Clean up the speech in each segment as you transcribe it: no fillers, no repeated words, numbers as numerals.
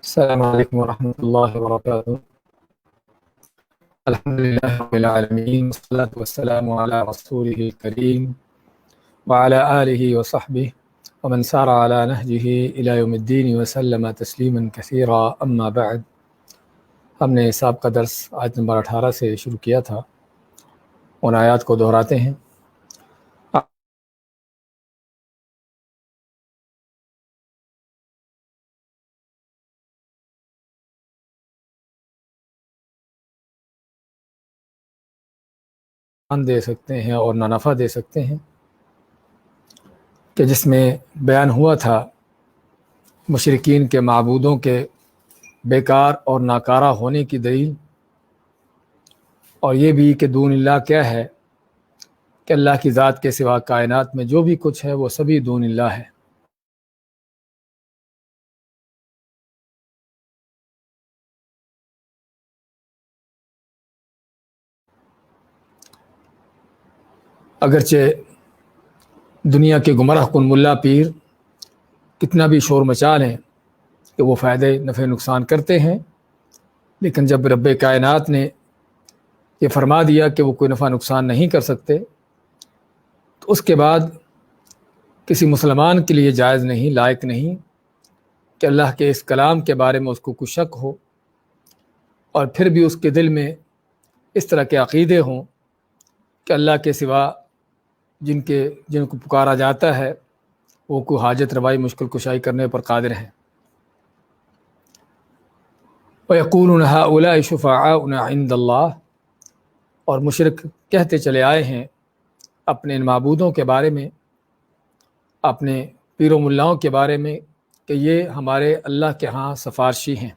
السلام علیکم ورحمۃ اللہ وبرکاتہ۔ الحمد للہ رب العالمین والصلاة والسلام علی رسولہ الکریم وعلی آلہ وصحبہ ومن سار علی نہجہ الی یوم الدین وسلم تسلیما کثیرا، اما بعد۔ ہم نے سابقہ درس آیت نمبر 18 سے شروع کیا تھا، ان آیات کو دہراتے ہیں۔ دے سکتے ہیں اور نہ نفع دے سکتے ہیں، کہ جس میں بیان ہوا تھا مشرکین کے معبودوں کے بیکار اور ناکارہ ہونے کی دلیل، اور یہ بھی کہ دون اللہ کیا ہے، کہ اللہ کی ذات کے سوا کائنات میں جو بھی کچھ ہے وہ سبھی دون اللہ ہے۔ اگرچہ دنیا کے گمراہ کن ملا پیر کتنا بھی شور مچا لیں کہ وہ فائدے نفع نقصان کرتے ہیں، لیکن جب رب کائنات نے یہ فرما دیا کہ وہ کوئی نفع نقصان نہیں کر سکتے، تو اس کے بعد کسی مسلمان کے لیے جائز نہیں، لائق نہیں کہ اللہ کے اس کلام کے بارے میں اس کو کوئی شک ہو، اور پھر بھی اس کے دل میں اس طرح کے عقیدے ہوں کہ اللہ کے سوا جن کو پکارا جاتا ہے وہ کوئی حاجت روائی مشکل کشائی کرنے پر قادر ہیں۔ وَيَقُولُونَ هَؤُلَاءِ شُفَعَاؤُنَا عِندَ اللَّهِ، اور مشرک کہتے چلے آئے ہیں اپنے ان معبودوں کے بارے میں، اپنے پیر و ملاؤں کے بارے میں، کہ یہ ہمارے اللہ کے ہاں سفارشی ہیں۔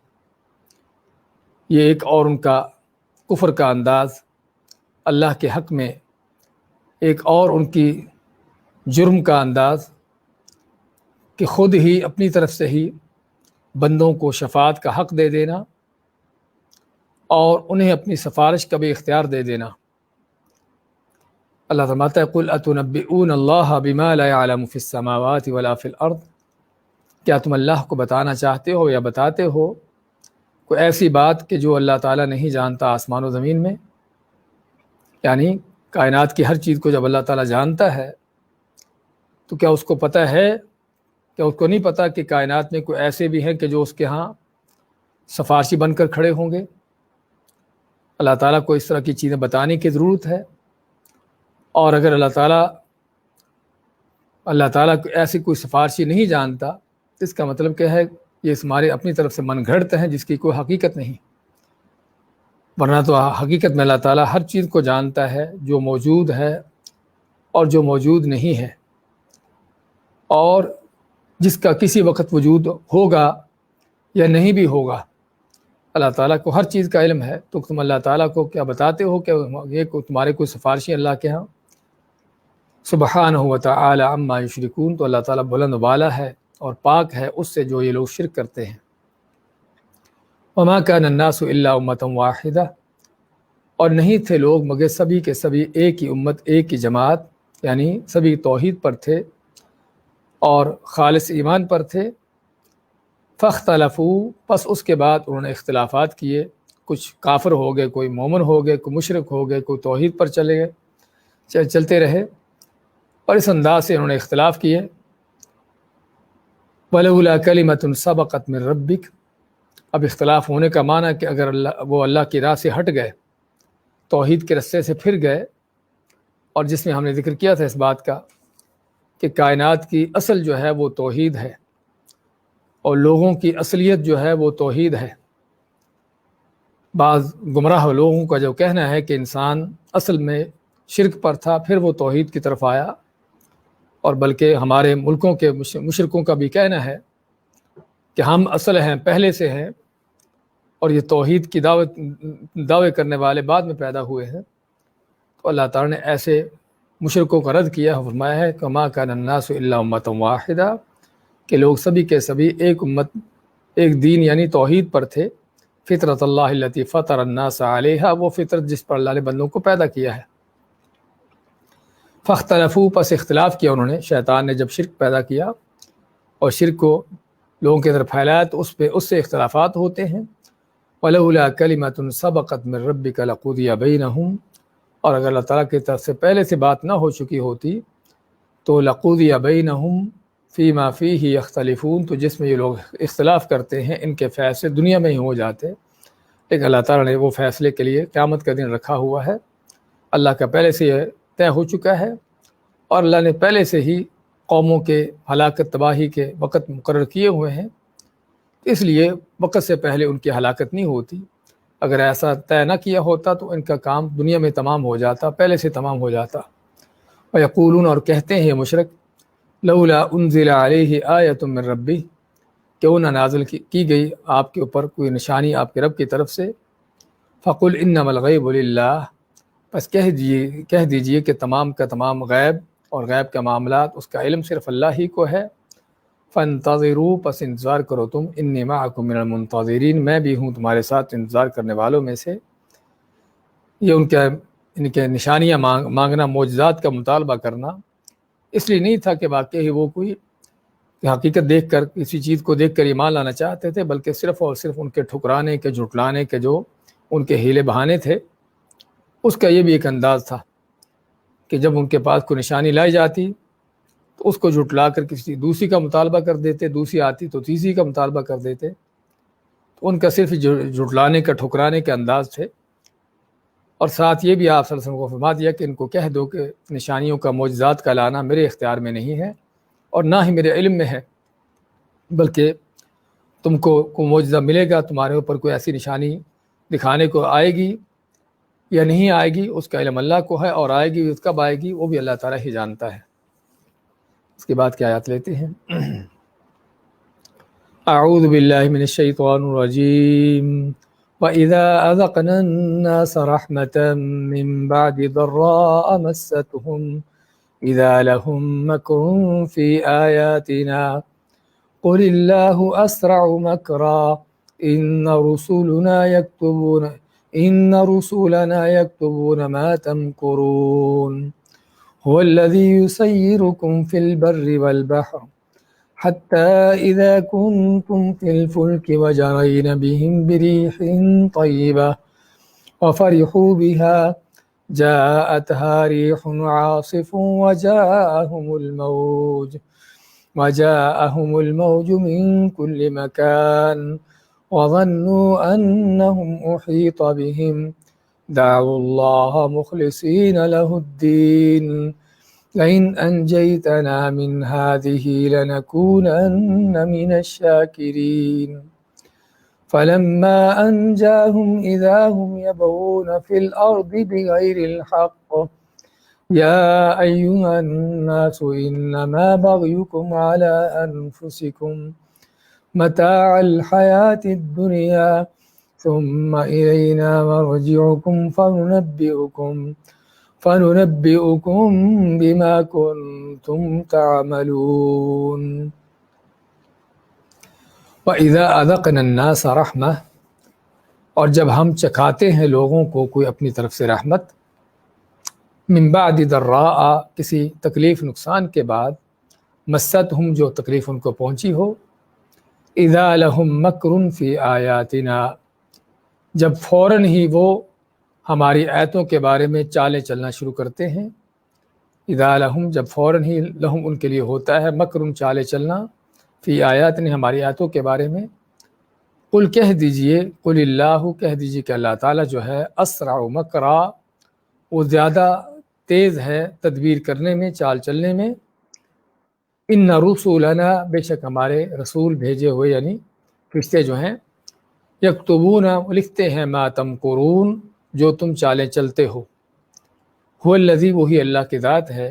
یہ ایک اور ان کا کفر کا انداز اللہ کے حق میں، ایک اور ان کی جرم کا انداز کہ خود ہی اپنی طرف سے ہی بندوں کو شفاعت کا حق دے دینا اور انہیں اپنی سفارش کا بھی اختیار دے دینا۔ اللہ فرماتا ہے قُلْ أَتُنَبِّئُونَ اللَّهَ بِمَا لَا يَعْلَمُ فِي السَّمَاوَاتِ وَلَا فِي الْأَرْضِ، کیا تم اللہ کو بتانا چاہتے ہو یا بتاتے ہو کوئی ایسی بات کہ جو اللہ تعالیٰ نہیں جانتا آسمان و زمین میں؟ یعنی کائنات کی ہر چیز کو جب اللہ تعالیٰ جانتا ہے تو کیا اس کو پتہ ہے، کیا اس کو نہیں پتہ کہ کائنات میں کوئی ایسے بھی ہیں کہ جو اس کے ہاں سفارشی بن کر کھڑے ہوں گے؟ اللہ تعالیٰ کو اس طرح کی چیزیں بتانے کی ضرورت ہے، اور اگر اللہ تعالیٰ کو ایسی کوئی سفارشی نہیں جانتا تو اس کا مطلب کیا ہے؟ یہ ہمارے اپنی طرف سے من گھڑت ہیں جس کی کوئی حقیقت نہیں، ورنہ تو حقیقت میں اللہ تعالیٰ ہر چیز کو جانتا ہے، جو موجود ہے اور جو موجود نہیں ہے، اور جس کا کسی وقت وجود ہوگا یا نہیں بھی ہوگا۔ اللہ تعالیٰ کو ہر چیز کا علم ہے، تو تم اللہ تعالیٰ کو کیا بتاتے ہو کہ یہ تمہارے کوئی سفارشی اللہ کے ہاں؟ سبحانہ و تعالی عما یشرکون، تو اللہ تعالیٰ بلند و بالا ہے اور پاک ہے اس سے جو یہ لوگ شرک کرتے ہیں۔ وما کان الناس الا امۃ واحدہ، اور نہیں تھے لوگ مگر سبھی کے سبھی ایک ہی امت، ایک ہی جماعت، یعنی سبھی توحید پر تھے اور خالص ایمان پر تھے۔ فاختلفوا، پس اس کے بعد انہوں نے اختلافات کیے، کچھ کافر ہو گئے، کوئی مومن ہو گئے، کوئی مشرک ہو گئے، کوئی توحید پر چلتے رہے، اور اس انداز سے انہوں نے اختلاف کیے۔ وَلَوْلَا كَلِمَةٌ سَبَقَتْ مِن رَبِّكَ، اب اختلاف ہونے کا معنی کہ اگر وہ اللہ کی راہ سے ہٹ گئے، توحید کے رستے سے پھر گئے، اور جس میں ہم نے ذکر کیا تھا اس بات کا کہ کائنات کی اصل جو ہے وہ توحید ہے، اور لوگوں کی اصلیت جو ہے وہ توحید ہے۔ بعض گمراہ لوگوں کا جو کہنا ہے کہ انسان اصل میں شرک پر تھا، پھر وہ توحید کی طرف آیا، اور بلکہ ہمارے ملکوں کے مشرکوں کا بھی کہنا ہے کہ ہم اصل ہیں، پہلے سے ہیں، اور یہ توحید کی دعوے کرنے والے بعد میں پیدا ہوئے ہیں۔ تو اللہ تعالیٰ نے ایسے مشرکوں کا رد کیا، فرمایا ہے کہ ما کان الناس الا امۃ واحدہ، کہ لوگ سبھی کے سبھی ایک امت، ایک دین یعنی توحید پر تھے۔ فطرت اللہ التی فطر الناس علیہا، وہ فطرت جس پر اللہ نے بندوں کو پیدا کیا ہے۔ فاختلفوا، پس اختلاف کیا انہوں نے، شیطان نے جب شرک پیدا کیا اور شرک کو لوگوں کے اندر پھیلایا تو اس سے اختلافات ہوتے ہیں۔ وَلَوْلَا كَلِمَةٌ سَبَقَتْ مِن رَبِّكَ لَقُضِيَ بَيْنَهُمْ، اور اگر اللہ تعالیٰ کی طرف سے پہلے سے بات نہ ہو چکی ہوتی تو لَقُضِيَ بَيْنَهُمْ فِيمَا فِيهِ يَخْتَلِفُونَ، تو جس میں یہ لوگ اختلاف کرتے ہیں ان کے فیصلے دنیا میں ہی ہو جاتے، لیکن اللہ تعالیٰ نے وہ فیصلے کے لیے قیامت کا دن رکھا ہوا ہے۔ اللہ کا پہلے سے یہ طے ہو چکا ہے، اور اللہ نے پہلے سے ہی قوموں کے ہلاکت تباہی کے وقت مقرر کیے ہوئے ہیں، اس لیے وقت سے پہلے ان کی ہلاکت نہیں ہوتی۔ اگر ایسا طے نہ کیا ہوتا تو ان کا کام دنیا میں تمام ہو جاتا، پہلے سے تمام ہو جاتا۔ وَيَقُولُونَ، اور کہتے ہیں مشرک، لولا انزل علیہ آیۃ من ربی، کیوں نہ نازل کی گئی آپ کے اوپر کوئی نشانی آپ کے رب کی طرف سے۔ فقل انما الغیب للہ، بس کہہ دیجئے کہ تمام کا تمام غیب اور غیب کے معاملات اس کا علم صرف اللہ ہی کو ہے۔ فانتظروا، پس انتظار کرو تم، انی معکم من المنتظرین، میں بھی ہوں تمہارے ساتھ انتظار کرنے والوں میں سے۔ یہ ان کے نشانیاں مانگنا، معجزات کا مطالبہ کرنا اس لیے نہیں تھا کہ واقعی وہ کوئی حقیقت دیکھ کر، کسی چیز کو دیکھ کر ایمان لانا چاہتے تھے، بلکہ صرف اور صرف ان کے ٹھکرانے کے، جھٹلانے کے جو ان کے ہیلے بہانے تھے، اس کا یہ بھی ایک انداز تھا کہ جب ان کے پاس کوئی نشانی لائی جاتی تو اس کو جھٹلا کر کسی دوسری کا مطالبہ کر دیتے، دوسری آتی تو تیسری کا مطالبہ کر دیتے، تو ان کا صرف جھٹلانے کا، ٹھکرانے کے انداز تھے۔ اور ساتھ یہ بھی آپ صلی اللہ علیہ وسلم کو فرما دیا کہ ان کو کہہ دو کہ نشانیوں کا، معجزات کا لانا میرے اختیار میں نہیں ہے اور نہ ہی میرے علم میں ہے، بلکہ تم کو کوئی معجزہ ملے گا، تمہارے اوپر کوئی ایسی نشانی دکھانے کو آئے گی یا نہیں آئے گی، اس کا علم اللہ کو ہے، اور آئے گی اس کب آئے گی وہ بھی اللہ تعالیٰ ہی جانتا ہے۔ اس کے بعد کیا آیات لیتے ہیں؟ اعوذ باللہ من الشیطان الرجیم وَإِذَا أَذَقْنَا النَّاسَ رَحْمَةً مِّن بَعْدِ ضَرَّاءَ مَسَّتْهُمْ إِذَا لَهُم مَّكْرٌ فِي آيَاتِنَا قُلِ اللَّهُ أَسْرَعُ مَكْرًا إِنَّ رُسُلَنَا يَكْتُبُونَ مَا تَمْكُرُونَ هُوَ الَّذِي يُسَيِّرُكُمْ فِي الْبَرِّ وَالْبَحْرِ حتى إذا كنتم في الفلك وجرين بهم بريح طيبة وفرحوا بها جاءتها ريح عاصف وجاءهم الموج من كل مكان وظنوا أنهم أحيط بهم دعوا الله مخلصين له الدين لئن أنجيتنا من هذه لنكونن من الشاكرين فلما أنجاهم إذا هم يبغون في الأرض بغير الحق يا أيها الناس إنما بغيكم على أنفسكم متاع الحياة الدنيا ثم إلينا مرجعكم فننبئكم بما كنتم تعملون۔ وَإِذَا أَذَقْنَا النَّاسَ رَحْمَةً، اور جب ہم چکھاتے ہیں لوگوں کو کوئی اپنی طرف سے رحمت، من بعد ضراء، کسی تکلیف نقصان کے بعد، مستہم، جو تکلیف ان کو پہنچی ہو، اذا لہم مکر فی آیاتنا، جب فوراً ہی وہ ہماری آیتوں کے بارے میں چالیں چلنا شروع کرتے ہیں۔ اذا لہم، جب فوراً ہی لہم ان کے لیے ہوتا ہے، مکر، چالیں چلنا، فی آیاتنا، ہماری آیتوں کے بارے میں، قل، کہہ دیجئے، قل اللہ، کہہ دیجئے کہ اللہ تعالیٰ جو ہے، اسرع مکرا، وہ زیادہ تیز ہے تدبیر کرنے میں، چال چلنے میں، ان رسولنا، بے شک ہمارے رسول بھیجے ہوئے یعنی فرشتے جو ہیں، یکتبون، لکھتے ہیں، ما تمکرون، جو تم چالیں چلتے ہو، هو الذی، وہی اللہ کی ذات ہے،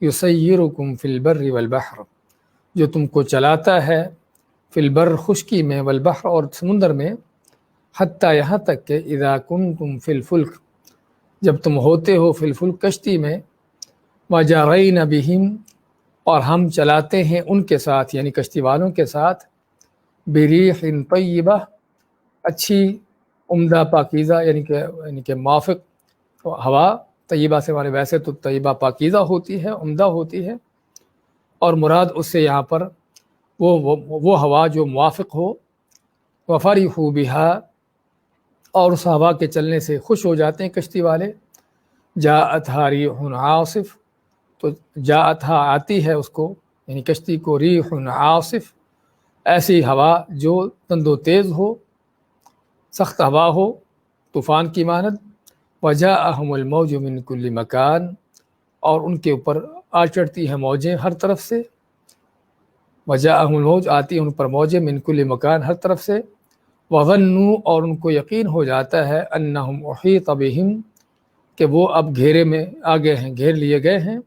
یسیرکم فی البر والبحر، جو تم کو چلاتا ہے، فی البر، خشکی میں، والبحر، اور سمندر میں، حتیٰ، یہاں تک کہ، اذا کنتم فی الفلک، جب تم ہوتے ہو، فی الفلک، کشتی میں، وجرین بہم، اور ہم چلاتے ہیں ان کے ساتھ یعنی کشتی والوں کے ساتھ، بریح طیبہ، اچھی، عمدہ، پاکیزہ، یعنی کہ موافق ہوا، طیبہ سے ہمارے، ویسے تو طیبہ پاکیزہ ہوتی ہے، عمدہ ہوتی ہے، اور مراد اس سے یہاں پر وہ ہوا جو موافق ہو، وفرحوا بہا، اور اس ہوا کے چلنے سے خوش ہو جاتے ہیں کشتی والے، جاءتھا ریح عاصف، تو جاءتھا آتی ہے اس کو یعنی کشتی کو، ریح عاصف، ایسی ہوا جو تند و تیز ہو، سخت ہوا ہو، طوفان کی مانند، وجاءہم الموج من کل مکان، اور ان کے اوپر آ چڑھتی ہیں موجیں ہر طرف سے، وجاءہم الموج، آتی ہیں ان پر موجیں، من کل مکان، ہر طرف سے، وظنوا، اور ان کو یقین ہو جاتا ہے، انہم احیط بہم، کہ وہ اب گھیرے میں آ گئے ہیں، گھیر لیے گئے ہیں،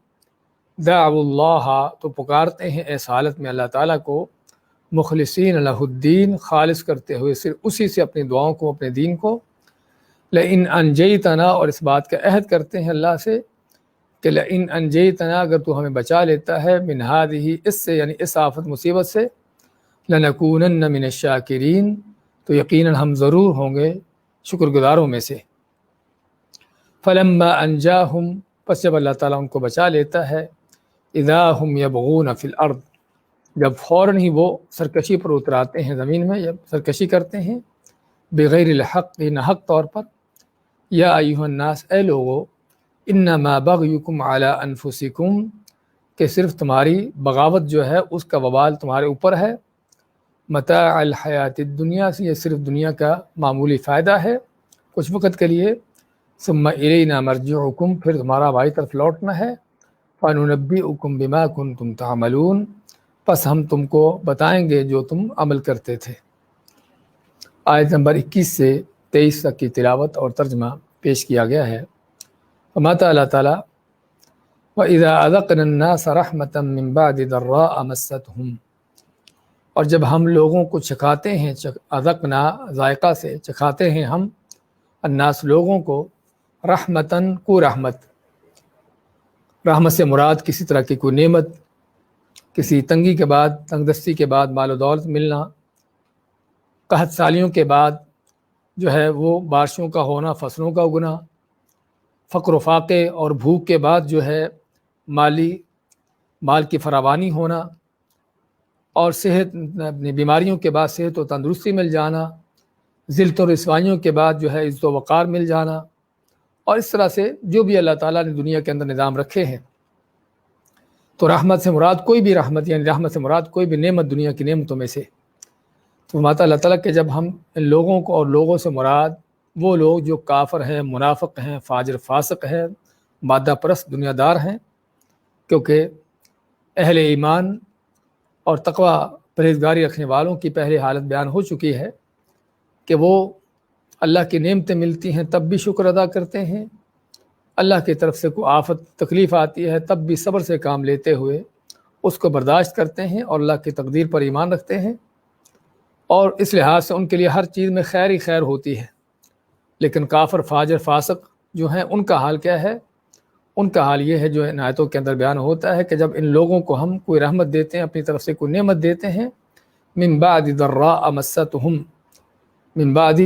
دعوا اللہ، تو پکارتے ہیں اس حالت میں اللہ تعالیٰ کو، مخلصین لہ الدین، خالص کرتے ہوئے صرف اسی سے اپنی دعاؤں کو، اپنے دین کو، لئن انجیتنا، اور اس بات کا عہد کرتے ہیں اللہ سے کہ لئن انجیتنا، اگر تو ہمیں بچا لیتا ہے، من ہذہ، اس سے یعنی اس آفت مصیبت سے، لنکونن من الشاکرین، تو یقیناً ہم ضرور ہوں گے شکر گزاروں میں سے، فلما انجاہم، پس جب اللہ تعالیٰ ان کو بچا لیتا ہے، اذا ہم یبغون فی الارض، جب فوراً ہی وہ سرکشی پر اتراتے ہیں زمین میں، یا سرکشی کرتے ہیں، بغیر الحق، ناحق طور پر، یا ایھا الناس، اے لوگو، انما بغیکم علی انفسکم، کہ صرف تمہاری بغاوت جو ہے اس کا وبال تمہارے اوپر ہے، متاع الحیات الدنیا، سے یہ صرف دنیا کا معمولی فائدہ ہے کچھ وقت کے لیے، ثم الینا مرجعکم، پھر تمہارا ہماری طرف لوٹنا ہے، فننبئکم بما کنتم تعملون، پس ہم تم کو بتائیں گے جو تم عمل کرتے تھے۔ آیت نمبر 21 سے 23 تک کی تلاوت اور ترجمہ پیش کیا گیا ہے۔ فرماتا اللہ تعالیٰ، وَإِذَا أَذَقْنَا النَّاسَ رَحْمَةً مِّن بَعْدِ ضَرَّاءَ مَسَّتْهُمْ، اور جب ہم لوگوں کو چکھاتے ہیں، اذقنا ذائقہ سے، چکھاتے ہیں ہم، الناس لوگوں کو، رحمتاً کو رحمت، رحمت سے مراد کسی طرح کی کوئی نعمت، کسی تنگی کے بعد، تنگ دستی کے بعد مال و دولت ملنا، قحط سالیوں کے بعد جو ہے وہ بارشوں کا ہونا، فصلوں کا اگنا، فقر و فاقے اور بھوک کے بعد جو ہے مال کی فراوانی ہونا، اور صحت، اپنی بیماریوں کے بعد صحت و تندرستی مل جانا، ذلت و رسوائیوں کے بعد جو ہے عزت و وقار مل جانا، اور اس طرح سے جو بھی اللہ تعالیٰ نے دنیا کے اندر نظام رکھے ہیں۔ تو رحمت سے مراد کوئی بھی رحمت، یعنی رحمت سے مراد کوئی بھی نعمت دنیا کی نعمتوں میں سے۔ تو ماتا اللہ تعالیٰ کہ جب ہم ان لوگوں کو، اور لوگوں سے مراد وہ لوگ جو کافر ہیں، منافق ہیں، فاجر فاسق ہیں، مادہ پرست دنیا دار ہیں، کیونکہ اہل ایمان اور تقوی پرہیزگاری رکھنے والوں کی پہلے حالت بیان ہو چکی ہے کہ وہ اللہ کی نعمتیں ملتی ہیں تب بھی شکر ادا کرتے ہیں، اللہ کی طرف سے کوئی آفت تکلیف آتی ہے تب بھی صبر سے کام لیتے ہوئے اس کو برداشت کرتے ہیں اور اللہ کی تقدیر پر ایمان رکھتے ہیں، اور اس لحاظ سے ان کے لیے ہر چیز میں خیر ہی خیر ہوتی ہے۔ لیکن کافر، فاجر، فاسق جو ہیں، ان کا حال کیا ہے؟ ان کا حال یہ ہے جو ان آیتوں کے اندر بیان ہوتا ہے کہ جب ان لوگوں کو ہم کوئی رحمت دیتے ہیں، اپنی طرف سے کوئی نعمت دیتے ہیں، من بعد ضراء مستہم، من بعد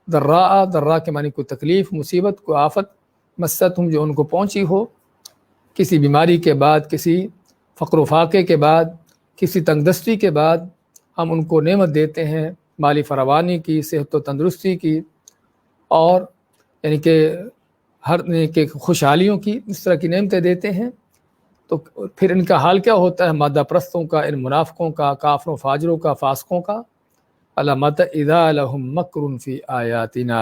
ضراء، ضراء کے معنی کوئی تکلیف، مصیبت، کوئی آفت، مستہم جو ان کو پہنچی ہو، کسی بیماری کے بعد، کسی فقر و فاقے کے بعد، کسی تنگ دستی کے بعد ہم ان کو نعمت دیتے ہیں، مالی فراوانی کی، صحت و تندرستی کی، اور یعنی کہ ہر کہ خوشحالیوں کی، اس طرح کی نعمتیں دیتے ہیں، تو پھر ان کا حال کیا ہوتا ہے مادہ پرستوں کا، ان منافقوں کا، کافروں، فاجروں کا، فاسقوں کا؟ علامت اذا لہم مکر فی آیاتنا،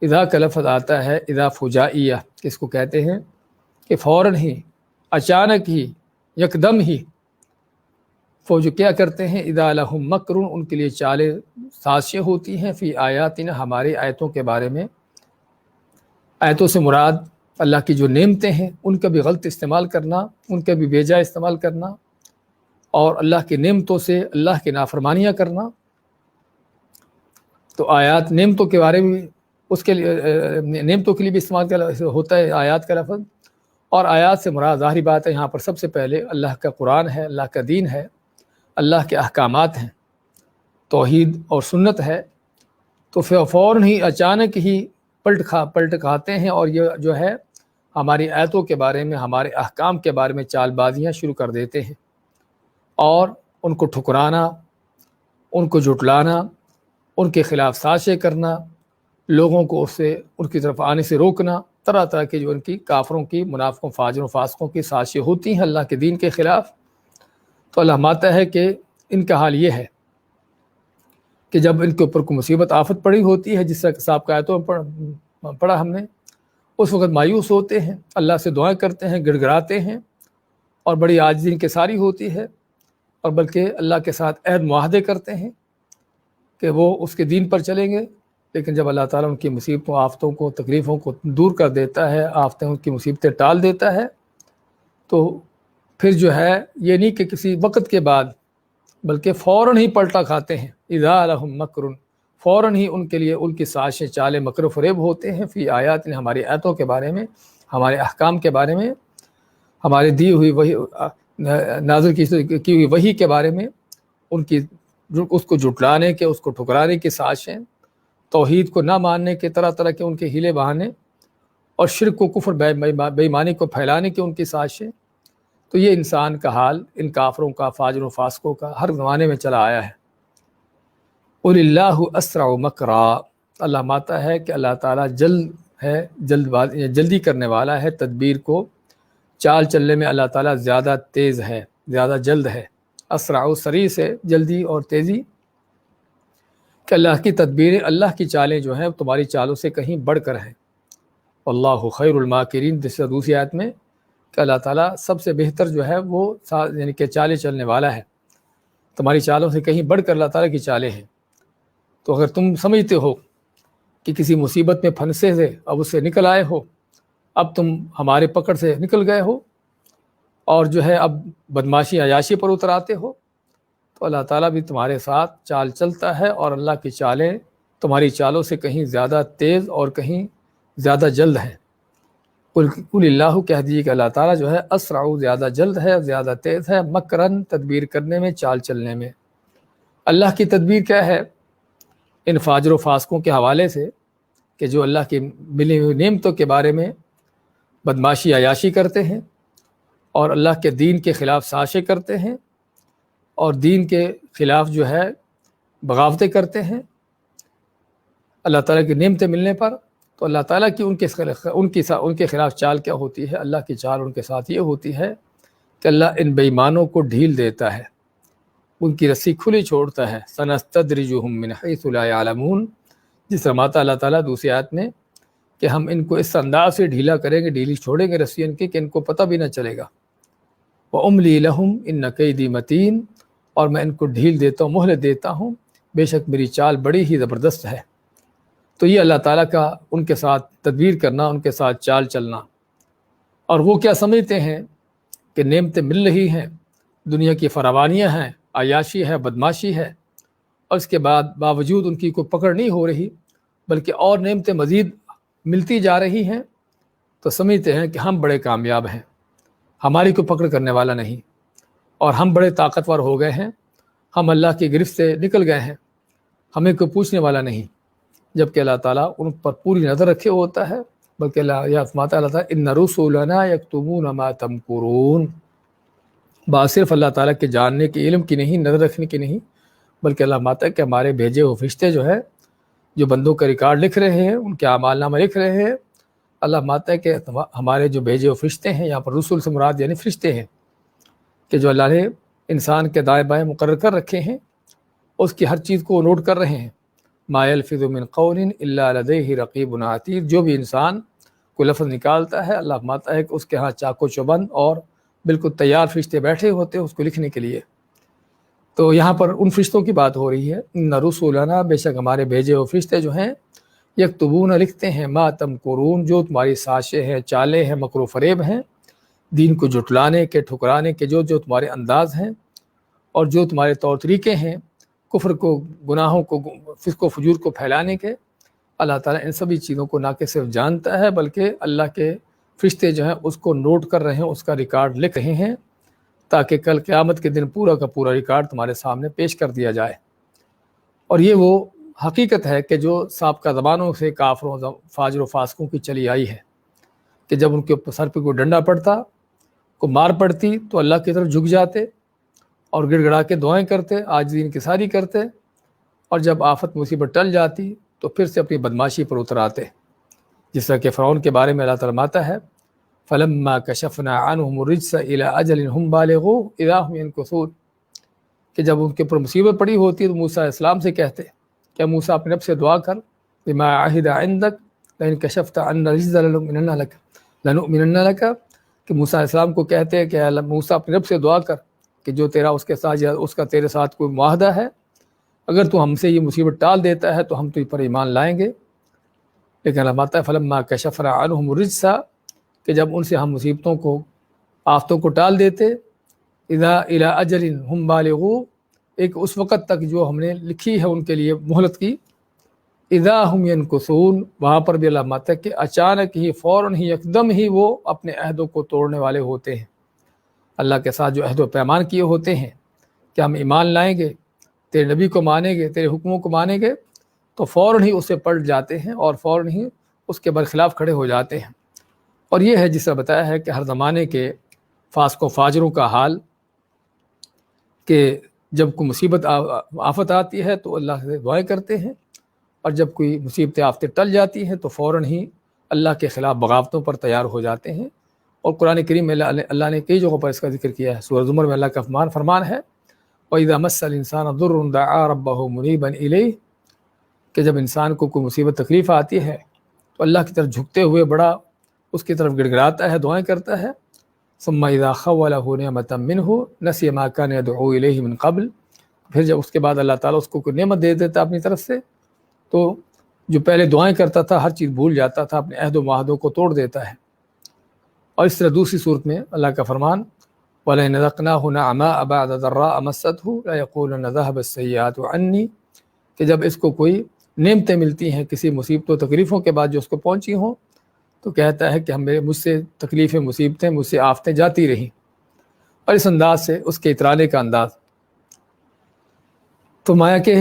اذا کا لفظ آتا ہے اذا فجائیہ، کس کو کہتے ہیں کہ فوراً ہی، اچانک ہی، یکدم ہی، فوج کیا کرتے ہیں، اذا لہم مکر، ان کے لیے چالیں سازشیں ہوتی ہیں، فی آیاتنا، ہماری آیتوں کے بارے میں۔ آیتوں سے مراد اللہ کی جو نعمتیں ہیں ان کا بھی غلط استعمال کرنا، ان کا بھی بیجا استعمال کرنا، اور اللہ کی نعمتوں سے اللہ کی نافرمانیاں کرنا۔ تو آیات نعمتوں کے بارے میں، اس کے لیے نعمتوں کے لیے بھی استعمال ہوتا ہے آیات کا لفظ، اور آیات سے مراد ظاہری بات ہے یہاں پر سب سے پہلے اللہ کا قرآن ہے، اللہ کا دین ہے، اللہ کے احکامات ہیں، توحید اور سنت ہے۔ تو فوراً ہی، اچانک ہی پلٹ کھاتے ہیں، اور یہ جو ہے ہماری آیتوں کے بارے میں، ہمارے احکام کے بارے میں چال بازیاں شروع کر دیتے ہیں۔ اور ان کو ٹھکرانا، ان کو جھٹلانا، ان کے خلاف سازشیں کرنا، لوگوں کو اس سے ان کی طرف آنے سے روکنا، طرح طرح کی جو ان کی کافروں کی، منافقوں، فاجروں، فاسقوں کی سازشیں ہوتی ہیں اللہ کے دین کے خلاف۔ تو اللہ ماتا ہے کہ ان کا حال یہ ہے کہ جب ان کے اوپر کوئی مصیبت آفت پڑی ہوتی ہے، جس طرح صاحب کا آیتوں میں پڑھا ہم نے، اس وقت مایوس ہوتے ہیں، اللہ سے دعائیں کرتے ہیں، گڑ گڑاتے ہیں، اور بڑی عاجزی ان کی ساری ہوتی ہے، اور بلکہ اللہ کے ساتھ عہد معاہدے کرتے ہیں کہ وہ اس کے دین پر چلیں گے۔ لیکن جب اللہ تعالیٰ ان کی مصیبتوں، آفتوں کو، تکلیفوں کو دور کر دیتا ہے، آفتیں ان کی مصیبتیں ٹال دیتا ہے، تو پھر جو ہے یہ نہیں کہ کسی وقت کے بعد، بلکہ فوراً ہی پلٹا کھاتے ہیں۔ اذا لہم مکر، فوراً ہی ان کے لیے ان کی سازشیں، چالیں، مکر و فریب ہوتے ہیں، فی آیات، ہماری آیتوں کے بارے میں، ہمارے احکام کے بارے میں، ہمارے دی ہوئی وحی، نازل کی ہوئی وحی کے بارے میں، ان کی اس کو جھٹلانے کے، اس کو ٹھکرانے کی سازشیں، توحید کو نہ ماننے کے طرح طرح کے ان کے ہیلے بہانے، اور شرک و کفر، بے ایمانی کو پھیلانے کی ان کی سازشیں۔ تو یہ انسان کا حال ان کافروں کا، فاجروں، فاسقوں کا ہر زمانے میں چلا آیا ہے۔ قل اللہ اسرع مکرا، اللہ ماتا ہے کہ اللہ تعالیٰ جلد ہے، جلدی کرنے والا ہے، تدبیر کو، چال چلنے میں اللہ تعالیٰ زیادہ تیز ہے، زیادہ جلد ہے۔ اسرع سریع سے جلدی اور تیزی، کہ اللہ کی تدبیریں، اللہ کی چالیں جو ہیں تمہاری چالوں سے کہیں بڑھ کر ہیں۔ واللہ خیر الماکرین، دوسری آیت میں کہ اللہ تعالیٰ سب سے بہتر جو ہے وہ یعنی کہ چالیں چلنے والا ہے، تمہاری چالوں سے کہیں بڑھ کر اللہ تعالیٰ کی چالیں ہیں۔ تو اگر تم سمجھتے ہو کہ کسی مصیبت میں پھنسے تھے، اب اس سے نکل آئے ہو، اب تم ہمارے پکڑ سے نکل گئے ہو، اور جو ہے اب بدماشی، عیاشی پر اتر آتے ہو، تو اللہ تعالیٰ بھی تمہارے ساتھ چال چلتا ہے، اور اللہ کی چالیں تمہاری چالوں سے کہیں زیادہ تیز اور کہیں زیادہ جلد ہیں۔ قل اللہ، کہہ دیجیے کہ اللہ تعالیٰ جو ہے اسرع، زیادہ جلد ہے، زیادہ تیز ہے، مکرن، تدبیر کرنے میں، چال چلنے میں۔ اللہ کی تدبیر کیا ہے ان فاجر و فاسقوں کے حوالے سے، کہ جو اللہ کی ملی ہوئی نعمتوں کے بارے میں بدماشی، عیاشی کرتے ہیں، اور اللہ کے دین کے خلاف سازشیں کرتے ہیں، اور دین کے خلاف جو ہے بغاوتیں کرتے ہیں اللہ تعالیٰ کی نعمتیں ملنے پر۔ تو اللہ تعالیٰ کی ان کے خلاف چال کیا ہوتی ہے؟ اللہ کی چال ان کے ساتھ یہ ہوتی ہے کہ اللہ ان بے ایمانوں کو ڈھیل دیتا ہے، ان کی رسی کھلی چھوڑتا ہے۔ سنستدرجہم من حیث لا یعلمون، جس طرح ماتا اللہ تعالیٰ دوسری آیت میں کہ ہم ان کو اس انداز سے ڈھیلا کریں گے، ڈھیلی چھوڑیں گے رسی ان کی کہ ان کو پتہ بھی نہ چلے گا۔ وَأُمْلِي لَهُمْ إِنَّ كَيْدِي مَتِينٌ، اور میں ان کو ڈھیل دیتا ہوں، مہلت دیتا ہوں، بے شک میری چال بڑی ہی زبردست ہے۔ تو یہ اللہ تعالیٰ کا ان کے ساتھ تدبیر کرنا، ان کے ساتھ چال چلنا۔ اور وہ کیا سمجھتے ہیں کہ نعمتیں مل رہی ہیں، دنیا کی فراوانیاں ہیں، عیاشی ہے، بدماشی ہے، اور اس کے بعد باوجود ان کی کوئی پکڑ نہیں ہو رہی، بلکہ اور نعمتیں مزید ملتی جا رہی ہیں، تو سمجھتے ہیں کہ ہم بڑے کامیاب ہیں، ہماری کوئی پکڑ کرنے والا نہیں، اور ہم بڑے طاقتور ہو گئے ہیں، ہم اللہ کی گرفت سے نکل گئے ہیں، ہمیں کوئی پوچھنے والا نہیں۔ جبکہ اللہ تعالیٰ ان پر پوری نظر رکھے ہوتا ہے، بلکہ اللہ فرماتا ہے، اللہ تعالیٰ ان رسولنا یکتبون ما تمکرون، بات صرف اللہ تعالیٰ کے جاننے کے، علم کی نہیں، نظر رکھنے کی نہیں، بلکہ اللہ ماتا ہے کہ ہمارے بھیجے ہوئے فرشتے جو ہے، جو بندوں کا ریکارڈ لکھ رہے ہیں، ان کے اعمال نامہ لکھ رہے ہیں، اللہ ماتا ہے کہ ہمارے جو بھیجے ہوئے فرشتے ہیں، یہاں پر رسول سے مراد یعنی فرشتے ہیں، کہ جو اللہ نے انسان کے دائیں بائیں مقرر کر رکھے ہیں، اس کی ہر چیز کو نوٹ کر رہے ہیں۔ ما یلفظ من قول الا لدیہ رقیب عتید، جو بھی انسان کوئی لفظ نکالتا ہے، اللہ ماتا ہے کہ اس کے ہاں چاقو چوبند اور بالکل تیار فرشتے بیٹھے ہوتے ہیں اس کو لکھنے کے لیے۔ تو یہاں پر ان فرشتوں کی بات ہو رہی ہے، ان رسولنا، بے شک ہمارے بھیجے ہوئے فرشتے جو ہیں، یکتبون، لکھتے ہیں، ما تمکرون، جو تمہاری سازشیں ہیں، چالیں ہیں، مکر و فریب ہیں، دین کو جھٹلانے کے، ٹھکرانے کے، جو تمہارے انداز ہیں، اور جو تمہارے طور طریقے ہیں، کفر کو، گناہوں کو، فسق و فجور کو پھیلانے کے، اللہ تعالیٰ ان سبھی چیزوں کو نہ کہ صرف جانتا ہے، بلکہ اللہ کے فرشتے جو ہیں اس کو نوٹ کر رہے ہیں، اس کا ریکارڈ لکھ رہے ہیں، تاکہ کل قیامت کے دن پورا کا پورا ریکارڈ تمہارے سامنے پیش کر دیا جائے۔ اور یہ وہ حقیقت ہے کہ جو سابقہ زمانوں سے کافروں، فاجر و فاسقوں کی چلی آئی ہے، کہ جب ان کے اوپر سر پہ کوئی ڈنڈا پڑتا، کو مار پڑتی، تو اللہ کی طرف جھک جاتے، اور گڑ گڑا کے دعائیں کرتے، عاجزی انکساری کرتے، اور جب آفت مصیبت ٹل جاتی تو پھر سے اپنی بدماشی پر اتر آتے، جس طرح کہ فرعون کے بارے میں اللہ تعالیٰ فرماتا ہے فَلَمَّا كَشَفْنَا عَنْهُمُ الرِّجْسَ إِلَىٰ أَجَلٍ هُمْ بَالِغُوهُ إِذَا هُمْ يَنكُثُونَ، کہ جب ان کے اوپر مصیبت پڑی ہوتی ہے تو موسیٰ علیہ السلام سے کہتے کہ موسیٰ اپنے رب سے دعا کر بِمَا عَهِدَ عِندَكَ لَئِن كَشَفْتَ عَنَّا الرِّجْزَ لَنُؤْمِنَنَّ لَكَ، کہ موسیٰ علیہ السلام کو کہتے ہیں کہ موسیٰ اپنے رب سے دعا کر کہ جو تیرا اس کے ساتھ یا اس کا تیرے ساتھ کوئی معاہدہ ہے، اگر تو ہم سے یہ مصیبت ٹال دیتا ہے تو ہم تو پر ایمان لائیں گے۔ لیکن اللہ ماتا فلما کشفنا عنہم الرجس، کہ جب ان سے ہم مصیبتوں کو آفتوں کو ٹال دیتے، اذا الی اجل ہم بالغو، ایک اس وقت تک جو ہم نے لکھی ہے ان کے لیے مہلت کی، اذا ہم ینکثون، وہاں پر بھی اللہ ماتا کہ اچانک ہی فوراً ہی یکدم ہی وہ اپنے عہدوں کو توڑنے والے ہوتے ہیں، اللہ کے ساتھ جو عہد و پیمان کیے ہوتے ہیں کہ ہم ایمان لائیں گے، تیرے نبی کو مانیں گے، تیرے حکموں کو مانیں گے، تو فوراً ہی اسے پلٹ جاتے ہیں اور فوراً ہی اس کے برخلاف کھڑے ہو جاتے ہیں۔ اور یہ ہے جس طرح بتایا ہے کہ ہر زمانے کے فاسق و فاجروں کا حال، کہ جب کوئی مصیبت آفت آتی ہے تو اللہ سے دعائیں کرتے ہیں، اور جب کوئی مصیبت آفتیں ٹل جاتی ہیں تو فوراً ہی اللہ کے خلاف بغاوتوں پر تیار ہو جاتے ہیں۔ اور قرآن کریم میں اللہ نے کئی جگہوں پر اس کا ذکر کیا ہے۔ سورہ زمر میں اللہ کا فرمان ہے وَإِذَا مَسَّ الْإِنسَانَ ضُرٌّ دَعَا رَبَّهُ مُنِيبًا إِلَيْهِ، کہ جب انسان کو کوئی مصیبت تکلیف آتی ہے تو اللہ کی طرف جھکتے ہوئے بڑا اس کی طرف گڑ گڑاتا ہے، دعائیں کرتا ہے۔ ثم اذا خوله نعمة منه نسي ما كان يدعو اليه من قبل، پھر جب اس کے بعد اللہ تعالیٰ اس کو کوئی نعمت دے دیتا اپنی طرف سے تو جو پہلے دعائیں کرتا تھا ہر چیز بھول جاتا تھا، اپنے عہد و معاہدوں کو توڑ دیتا ہے۔ اور اس طرح دوسری صورت میں اللہ کا فرمان وَلَئِنْ أَذَقْنَاهُ نَعْمَاءَ بَعْدَ ضَرَّاءَ مَسَّتْهُ لَيَقُولُنَّ ذَهَبَ السَّيِّئَاتُ عَنِّي، کہ جب اس کو کوئی نعمتیں ملتی ہیں کسی مصیبت و تکلیفوں کے بعد جو اس کو پہنچی ہوں تو کہتا ہے کہ مجھ سے تکلیفیں مصیبتیں مجھ سے آفتیں جاتی رہیں، اور اس انداز سے اس کے اترانے کا انداز۔ تو مایا کہ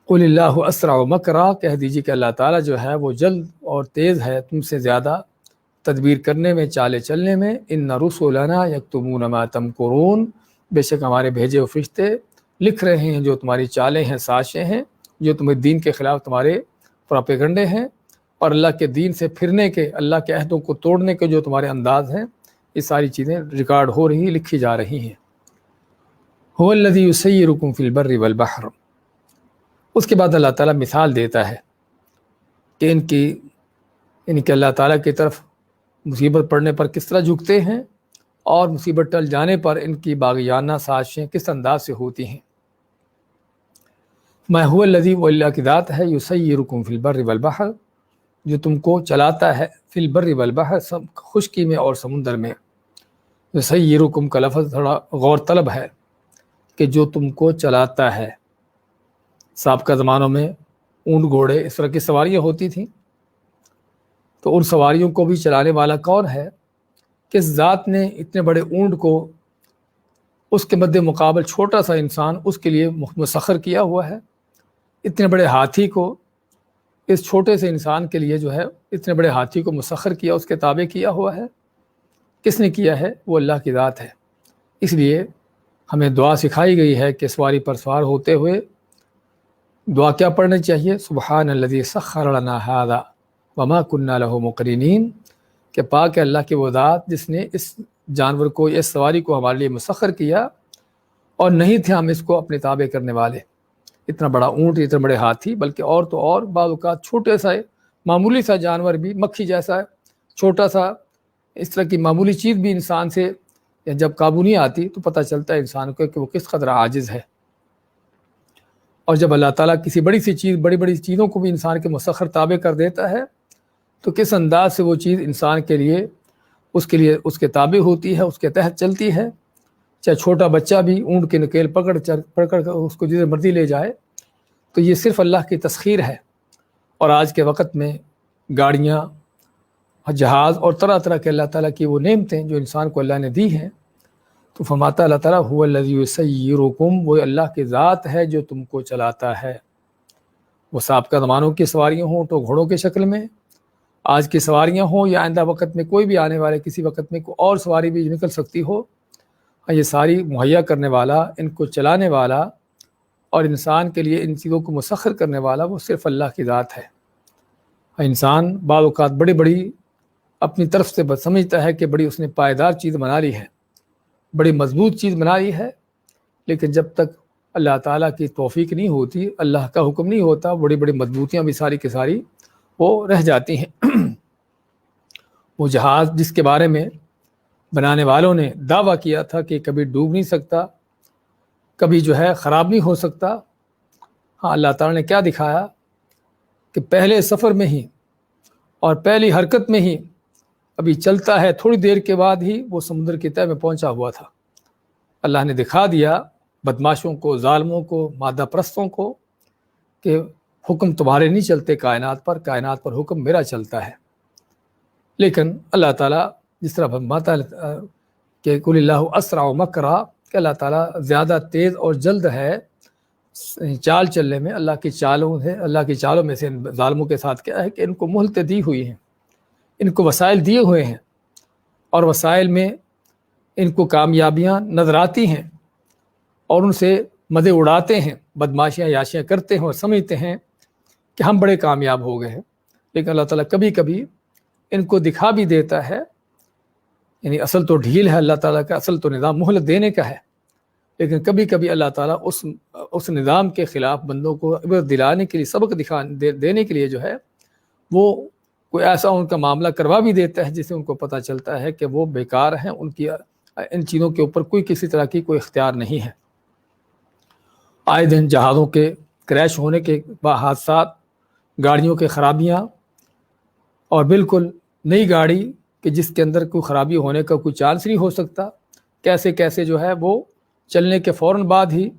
قُلِ اللَّهُ أَسْرَعُ مَكْرًا، کہہ دیجیے کہ اللہ تعالیٰ جو ہے وہ جلد اور تیز ہے تم سے زیادہ تدبیر کرنے میں، چالے چلنے میں۔ إِنَّ رُسُلَنَا يَكْتُبُونَ مَا تَمْكُرُونَ، بے شک ہمارے بھیجے ہوئے فرشتے لکھ رہے ہیں جو تمہاری چالیں ہیں، سازشیں ہیں، جو تمہیں دین کے خلاف تمہارے پراپیگنڈے ہیں، اور اللہ کے دین سے پھرنے کے، اللہ کے عہدوں کو توڑنے کے جو تمہارے انداز ہیں، یہ ساری چیزیں ریکارڈ ہو رہی، لکھی جا رہی ہیں۔ هُوَ الَّذِي يُسَيِّرُكُمْ فِي الْبَرِّ وَالْبَحْرِ، اس کے بعد اللہ تعالیٰ مثال دیتا ہے کہ ان کے اللہ تعالیٰ کی طرف مصیبت پڑنے پر کس طرح جھکتے ہیں، اور مصیبت ٹل جانے پر ان کی باغیانہ سازشیں کس انداز سے ہوتی ہیں۔ مَا هُوَ الَّذِي، وہ اللہ کی ذات ہے، يُسَيِّرُكُمْ فِي الْبَرِّ وَالْبَحْرِ، جو تم کو چلاتا ہے، فی البر والبحر، خشکی میں اور سمندر میں۔ یسیرکم کا لفظ تھوڑا غور طلب ہے کہ جو تم کو چلاتا ہے۔ سابقہ زمانوں میں اونٹ گھوڑے اس طرح کی سواریاں ہوتی تھیں، تو ان سواریوں کو بھی چلانے والا کون ہے؟ کس ذات نے اتنے بڑے اونٹ کو اس کے مد مقابل چھوٹا سا انسان اس کے لیے مسخر کیا ہوا ہے؟ اتنے بڑے ہاتھی کو اس چھوٹے سے انسان کے لیے جو ہے اتنے بڑے ہاتھی کو مسخر کیا، اس کے تابع کیا ہوا ہے؟ کس نے کیا ہے؟ وہ اللہ کی ذات ہے۔ اس لیے ہمیں دعا سکھائی گئی ہے کہ سواری پر سوار ہوتے ہوئے دعا کیا پڑھنی چاہیے؟ سبحان الذی سخر لنا ھذا وما كنا له مقرنین، کہ پاک ہے اللہ کی وہ ذات جس نے اس جانور کو، اس سواری کو ہمارے لیے مسخر کیا اور نہیں تھے ہم اس کو اپنے تابع کرنے والے۔ اتنا بڑا اونٹ، اتنے بڑے ہاتھی، بلکہ اور تو اور بعض اوقات چھوٹے سا معمولی سا جانور بھی، مکھی جیسا چھوٹا سا اس طرح کی معمولی چیز بھی انسان سے جب قابو نہیں آتی تو پتہ چلتا ہے انسان کو کہ وہ کس قدر عاجز ہے۔ اور جب اللہ تعالیٰ کسی بڑی سی چیز، بڑی بڑی چیزوں کو بھی انسان کے مسخر تابع کر دیتا ہے تو کس انداز سے وہ چیز انسان کے لیے اس کے تابع ہوتی ہے، اس کے تحت چلتی ہے۔ چاہے چھوٹا بچہ بھی اونٹ کے نکیل پکڑ کر اس کو جدھر مرضی لے جائے، تو یہ صرف اللہ کی تسخیر ہے۔ اور آج کے وقت میں گاڑیاں، جہاز اور طرح طرح کے اللہ تعالیٰ کی وہ نعمتیں جو انسان کو اللہ نے دی ہیں، تو فرماتا اللہ تعالیٰ هو الذی یسیرکم، وہ اللہ کی ذات ہے جو تم کو چلاتا ہے۔ وہ سابقہ زمانوں کی سواریاں ہوں تو گھوڑوں کے شکل میں، آج کی سواریاں ہوں یا آئندہ وقت میں کوئی بھی آنے والے کسی وقت میں کوئی اور سواری بھی نکل سکتی ہو، یہ ساری مہیا کرنے والا، ان کو چلانے والا اور انسان کے لیے ان چیزوں کو مسخر کرنے والا وہ صرف اللہ کی ذات ہے۔ انسان بعض اوقات بڑی بڑی اپنی طرف سے سمجھتا ہے کہ بڑی اس نے پائیدار چیز بنا لی ہے، بڑی مضبوط چیز بنا لی ہے، لیکن جب تک اللہ تعالیٰ کی توفیق نہیں ہوتی، اللہ کا حکم نہیں ہوتا، بڑی بڑی مضبوطیاں بھی ساری کی ساری وہ رہ جاتی ہیں۔ وہ جہاز جس کے بارے میں بنانے والوں نے دعویٰ کیا تھا کہ کبھی ڈوب نہیں سکتا، کبھی جو ہے خراب نہیں ہو سکتا، ہاں اللہ تعالیٰ نے کیا دکھایا کہ پہلے سفر میں ہی اور پہلی حرکت میں ہی ابھی چلتا ہے، تھوڑی دیر کے بعد ہی وہ سمندر کی تہہ میں پہنچا ہوا تھا۔ اللہ نے دکھا دیا بدماشوں کو، ظالموں کو، مادہ پرستوں کو کہ حکم تمہارے نہیں چلتے کائنات پر حکم میرا چلتا ہے۔ لیکن اللہ تعالیٰ جس طرح فرماتا ہے کہ قل اللہ اسرع مکرا، کہ اللہ تعالیٰ زیادہ تیز اور جلد ہے چال چلنے میں۔ اللہ کی چالوں میں سے ظالموں کے ساتھ کیا ہے کہ ان کو مہلتیں دی ہوئی ہیں، ان کو وسائل دیے ہوئے ہیں، اور وسائل میں ان کو کامیابیاں نظر آتی ہیں اور ان سے مزے اڑاتے ہیں، بدماشیاں یاشیاں کرتے ہیں اور سمجھتے ہیں کہ ہم بڑے کامیاب ہو گئے ہیں۔ لیکن اللہ تعالیٰ کبھی کبھی ان کو دکھا بھی دیتا ہے، یعنی اصل تو ڈھیل ہے اللہ تعالیٰ کا، اصل تو نظام مہلت دینے کا ہے، لیکن کبھی کبھی اللہ تعالیٰ اس نظام کے خلاف بندوں کو عبرت دلانے کے لیے، سبق دینے کے لیے جو ہے وہ کوئی ایسا ان کا معاملہ کروا بھی دیتا ہے جس سے ان کو پتہ چلتا ہے کہ وہ بیکار ہیں، ان چیزوں کے اوپر کسی طرح کی کوئی اختیار نہیں ہے۔ آئے دن جہازوں کے کریش ہونے کے حادثات، گاڑیوں کے خرابیاں، اور بالکل نئی گاڑی کہ جس کے اندر کوئی خرابی ہونے کا کوئی چانس نہیں ہو سکتا، کیسے جو ہے وہ چلنے کے فوراً بعد ہی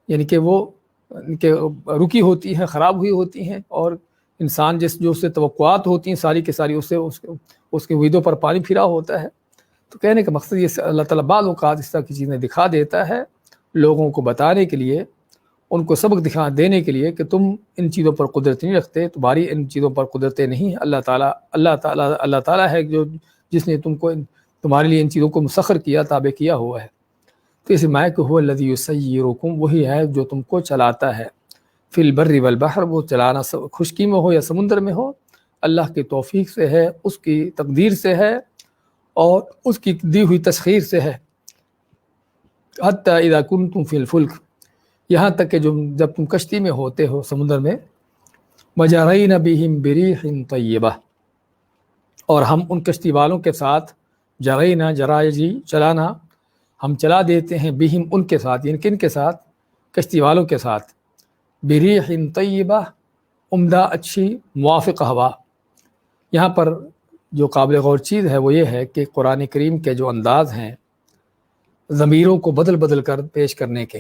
یعنی کہ وہ رکی ہوتی ہیں، خراب ہوئی ہوتی ہیں، اور انسان جو اس سے توقعات ہوتی ہیں ساری کے ساری اس کے امیدوں پر پانی پھرا ہوتا ہے۔ تو کہنے کا مقصد یہ اللہ تعالیٰ بعض اوقات اس طرح کی چیزیں دکھا دیتا ہے لوگوں کو بتانے کے لیے، ان کو سبق دکھا دینے کے لیے کہ تم ان چیزوں پر قدرت نہیں رکھتے، تمہاری ان چیزوں پر قدرتیں نہیں ہیں، اللہ تعالیٰ ہے جس نے تمہارے لیے ان چیزوں کو مسخر کیا، تابع کیا ہوا ہے۔ تو اس معنی کہ هو الذی یسیرکم، وہی ہے جو تم کو چلاتا ہے، فی البر والبحر، وہ چلانا خشکی میں ہو یا سمندر میں ہو، اللہ کی توفیق سے ہے، اس کی تقدیر سے ہے اور اس کی دی ہوئی تسخیر سے ہے۔ حتی اذا کنتم فی الفلک، یہاں تک کہ جب تم کشتی میں ہوتے ہو سمندر میں، وجرین بہم بریح طیبہ، اور ہم ان کشتی والوں کے ساتھ، جرینا جرائجی چلانا، ہم چلا دیتے ہیں، بہم ان کے ساتھ، یعنی کن کے ساتھ؟ کشتی والوں کے ساتھ، بریح طیبہ، عمدہ اچھی موافق ہوا۔ یہاں پر جو قابل غور چیز ہے وہ یہ ہے کہ قرآن کریم کے جو انداز ہیں ضمیروں کو بدل بدل کر پیش کرنے کے،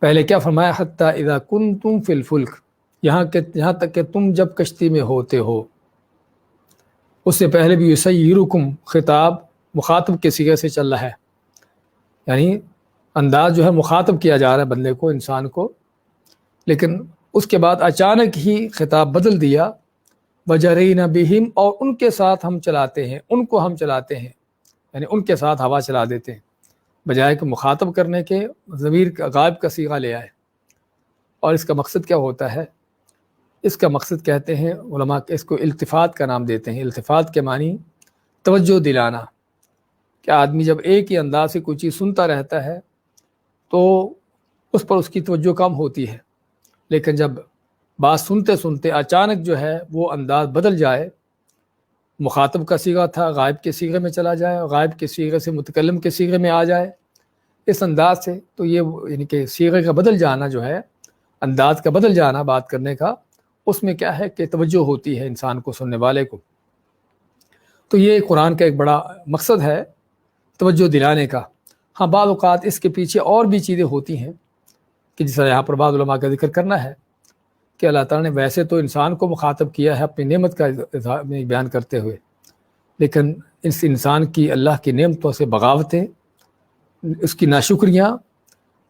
پہلے کیا فرمایا؟ حتی اذا کنتم فی الفلک، یہاں تک کہ تم جب کشتی میں ہوتے ہو۔ اس سے پہلے بھی یسیرکم، خطاب مخاطب کے صیغے سے چل رہا ہے، یعنی انداز جو ہے مخاطب کیا جا رہا ہے بندے کو، انسان کو، لیکن اس کے بعد اچانک ہی خطاب بدل دیا، وجرینا بہم، اور ان کے ساتھ ہم چلاتے ہیں، ان کو ہم چلاتے ہیں، یعنی ان کے ساتھ ہوا چلا دیتے ہیں، بجائے کہ مخاطب کرنے کے ضمیر غائب کا صیغہ لے آئے۔ اور اس کا مقصد کیا ہوتا ہے؟ اس کا مقصد کہتے ہیں علماء، اس کو التفات کا نام دیتے ہیں۔ التفات کے معنی توجہ دلانا، کہ آدمی جب ایک ہی انداز سے کوئی چیز سنتا رہتا ہے تو اس پر اس کی توجہ کم ہوتی ہے، لیکن جب بات سنتے سنتے اچانک جو ہے وہ انداز بدل جائے، مخاطب کا صیغہ تھا غائب کے صیغے میں چلا جائے، غائب کے صیغے سے متکلم کے صیغے میں آ جائے اس انداز سے، تو یہ یعنی کہ صیغے کا بدل جانا جو ہے، انداز کا بدل جانا بات کرنے کا، اس میں کیا ہے کہ توجہ ہوتی ہے انسان کو، سننے والے کو۔ تو یہ قرآن کا ایک بڑا مقصد ہے توجہ دلانے کا۔ ہاں بعض اوقات اس کے پیچھے اور بھی چیزیں ہوتی ہیں کہ جس طرح یہاں پر بعض علماء کا ذکر کرنا ہے کہ اللہ تعالیٰ نے ویسے تو انسان کو مخاطب کیا ہے اپنی نعمت کا بیان کرتے ہوئے، لیکن اس انسان کی اللہ کی نعمتوں سے بغاوتیں، اس کی ناشکریاں،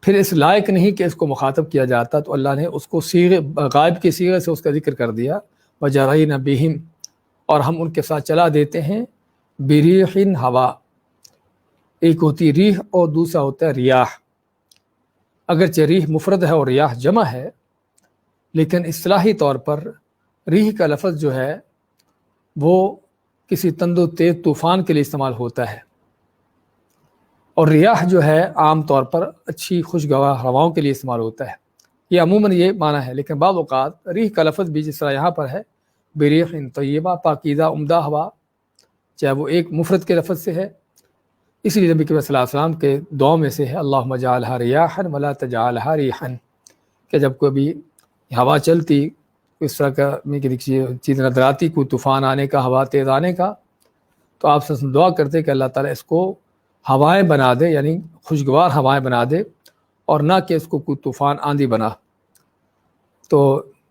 پھر اس لائق نہیں کہ اس کو مخاطب کیا جاتا، تو اللہ نے اس کو صیغے غائب کے صیغے سے اس کا ذکر کر دیا، وجرینا بہم، اور ہم ان کے ساتھ چلا دیتے ہیں، بریح ہوا، ایک ہوتی ریح اور دوسرا ہوتا ہے ریاح۔ اگرچہ ریح مفرد ہے اور ریاح جمع ہے، لیکن اصطلاحی طور پر ریح کا لفظ جو ہے وہ کسی تند و تیز طوفان کے لیے استعمال ہوتا ہے، اور ریاح جو ہے عام طور پر اچھی خوشگوار ہواؤں کے لیے استعمال ہوتا ہے۔ یہ عموماً یہ معنی ہے، لیکن بعض اوقات ریح کا لفظ بھی جس طرح یہاں پر ہے بریح طیبہ، پاکیزہ عمدہ ہوا، چاہے وہ ایک مفرد کے لفظ سے ہے، اسی لیے نبی کریم صلی اللہ علیہ وسلم کے دعاؤں میں سے ہے اللہم اجعلھا ریاحا ولا تجعلھا ریحا، کہ جب کوئی ہوا چلتی اس طرح کا چیز نظر آتی، کوئی طوفان آنے کا، ہوا تیز آنے کا، تو آپ سے دعا کرتے کہ اللہ تعالیٰ اس کو ہوائیں بنا دے، یعنی خوشگوار ہوائیں بنا دے، اور نہ کہ اس کو کوئی طوفان آندھی بنا۔ تو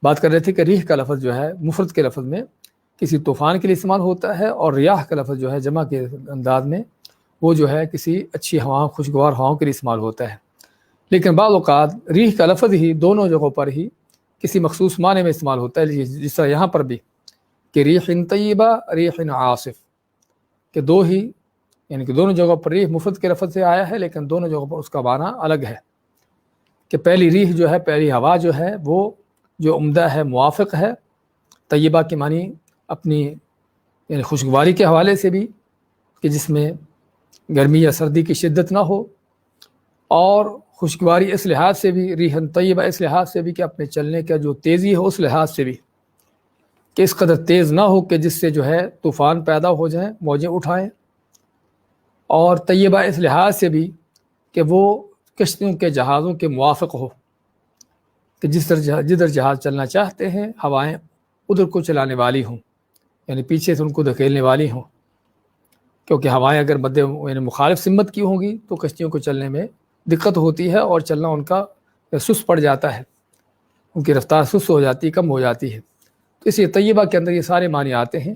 بات کر رہے تھے کہ ریح کا لفظ جو ہے مفرد کے لفظ میں کسی طوفان کے لیے استعمال ہوتا ہے، اور ریاح کا لفظ جو ہے جمع کے انداز میں وہ جو ہے کسی اچھی ہواؤں، خوشگوار ہواؤں کے لیے استعمال ہوتا ہے۔ لیکن بعض اوقات ریح کا لفظ ہی دونوں جگہوں پر ہی کسی مخصوص معنی میں استعمال ہوتا ہے، جس طرح یہاں پر بھی کہ ریح طیبہ ریح عاصف، کہ دو ہی، یعنی کہ دونوں جگہوں پر ریح مفرد کے لفظ سے آیا ہے، لیکن دونوں جگہوں پر اس کا معنی الگ ہے، کہ پہلی ریح جو ہے، پہلی ہوا جو ہے وہ جو عمدہ ہے، موافق ہے، طیبہ کے معنی اپنی یعنی خوشگواری کے حوالے سے بھی، کہ جس میں گرمی یا سردی کی شدت نہ ہو، اور خوشگواری اس لحاظ سے بھی، ریح طیبہ اس لحاظ سے بھی کہ اپنے چلنے کا جو تیزی ہے اس لحاظ سے بھی، کہ اس قدر تیز نہ ہو کہ جس سے جو ہے طوفان پیدا ہو جائیں، موجیں اٹھائیں، اور طیبہ اس لحاظ سے بھی کہ وہ کشتیوں کے جہازوں کے موافق ہو، کہ جدھر جہاز چلنا چاہتے ہیں ہوائیں ادھر کو چلانے والی ہوں، یعنی پیچھے سے ان کو دھکیلنے والی ہوں، کیونکہ ہوائیں اگر یعنی مخالف سمت کی ہوں گی تو کشتیوں کو چلنے میں دقت ہوتی ہے، اور چلنا ان کا سست پڑ جاتا ہے، ان کی رفتار سست ہو جاتی ہے، کم ہو جاتی ہے۔ تو اس لیے طیبہ کے اندر یہ سارے معنی آتے ہیں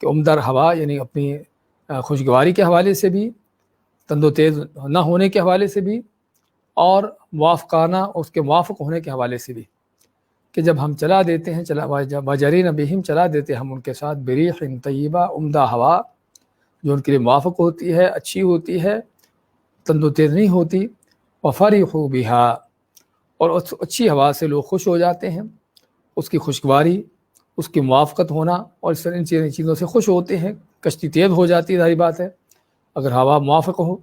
کہ عمدہ ہوا، یعنی اپنی خوشگواری کے حوالے سے بھی، تند و تیز نہ ہونے کے حوالے سے بھی، اور موافقانہ اس کے موافق ہونے کے حوالے سے بھی، کہ جب ہم چلا دیتے ہیں وجرین بہم، چلا دیتے ہم ان کے ساتھ بریح طیبہ، عمدہ ہوا جو ان کے لیے موافق ہوتی ہے، اچھی ہوتی ہے، تند و تیز نہیں ہوتی، وفرحوا بہا، اور اس اچھی ہوا سے لوگ خوش ہو جاتے ہیں، اس کی خوشگواری، اس کی موافقت ہونا، اور اس طرح ان چیزوں سے خوش ہوتے ہیں، کشتی تیز ہو جاتی ہے، ظاہری بات ہے اگر ہوا موافق ہو۔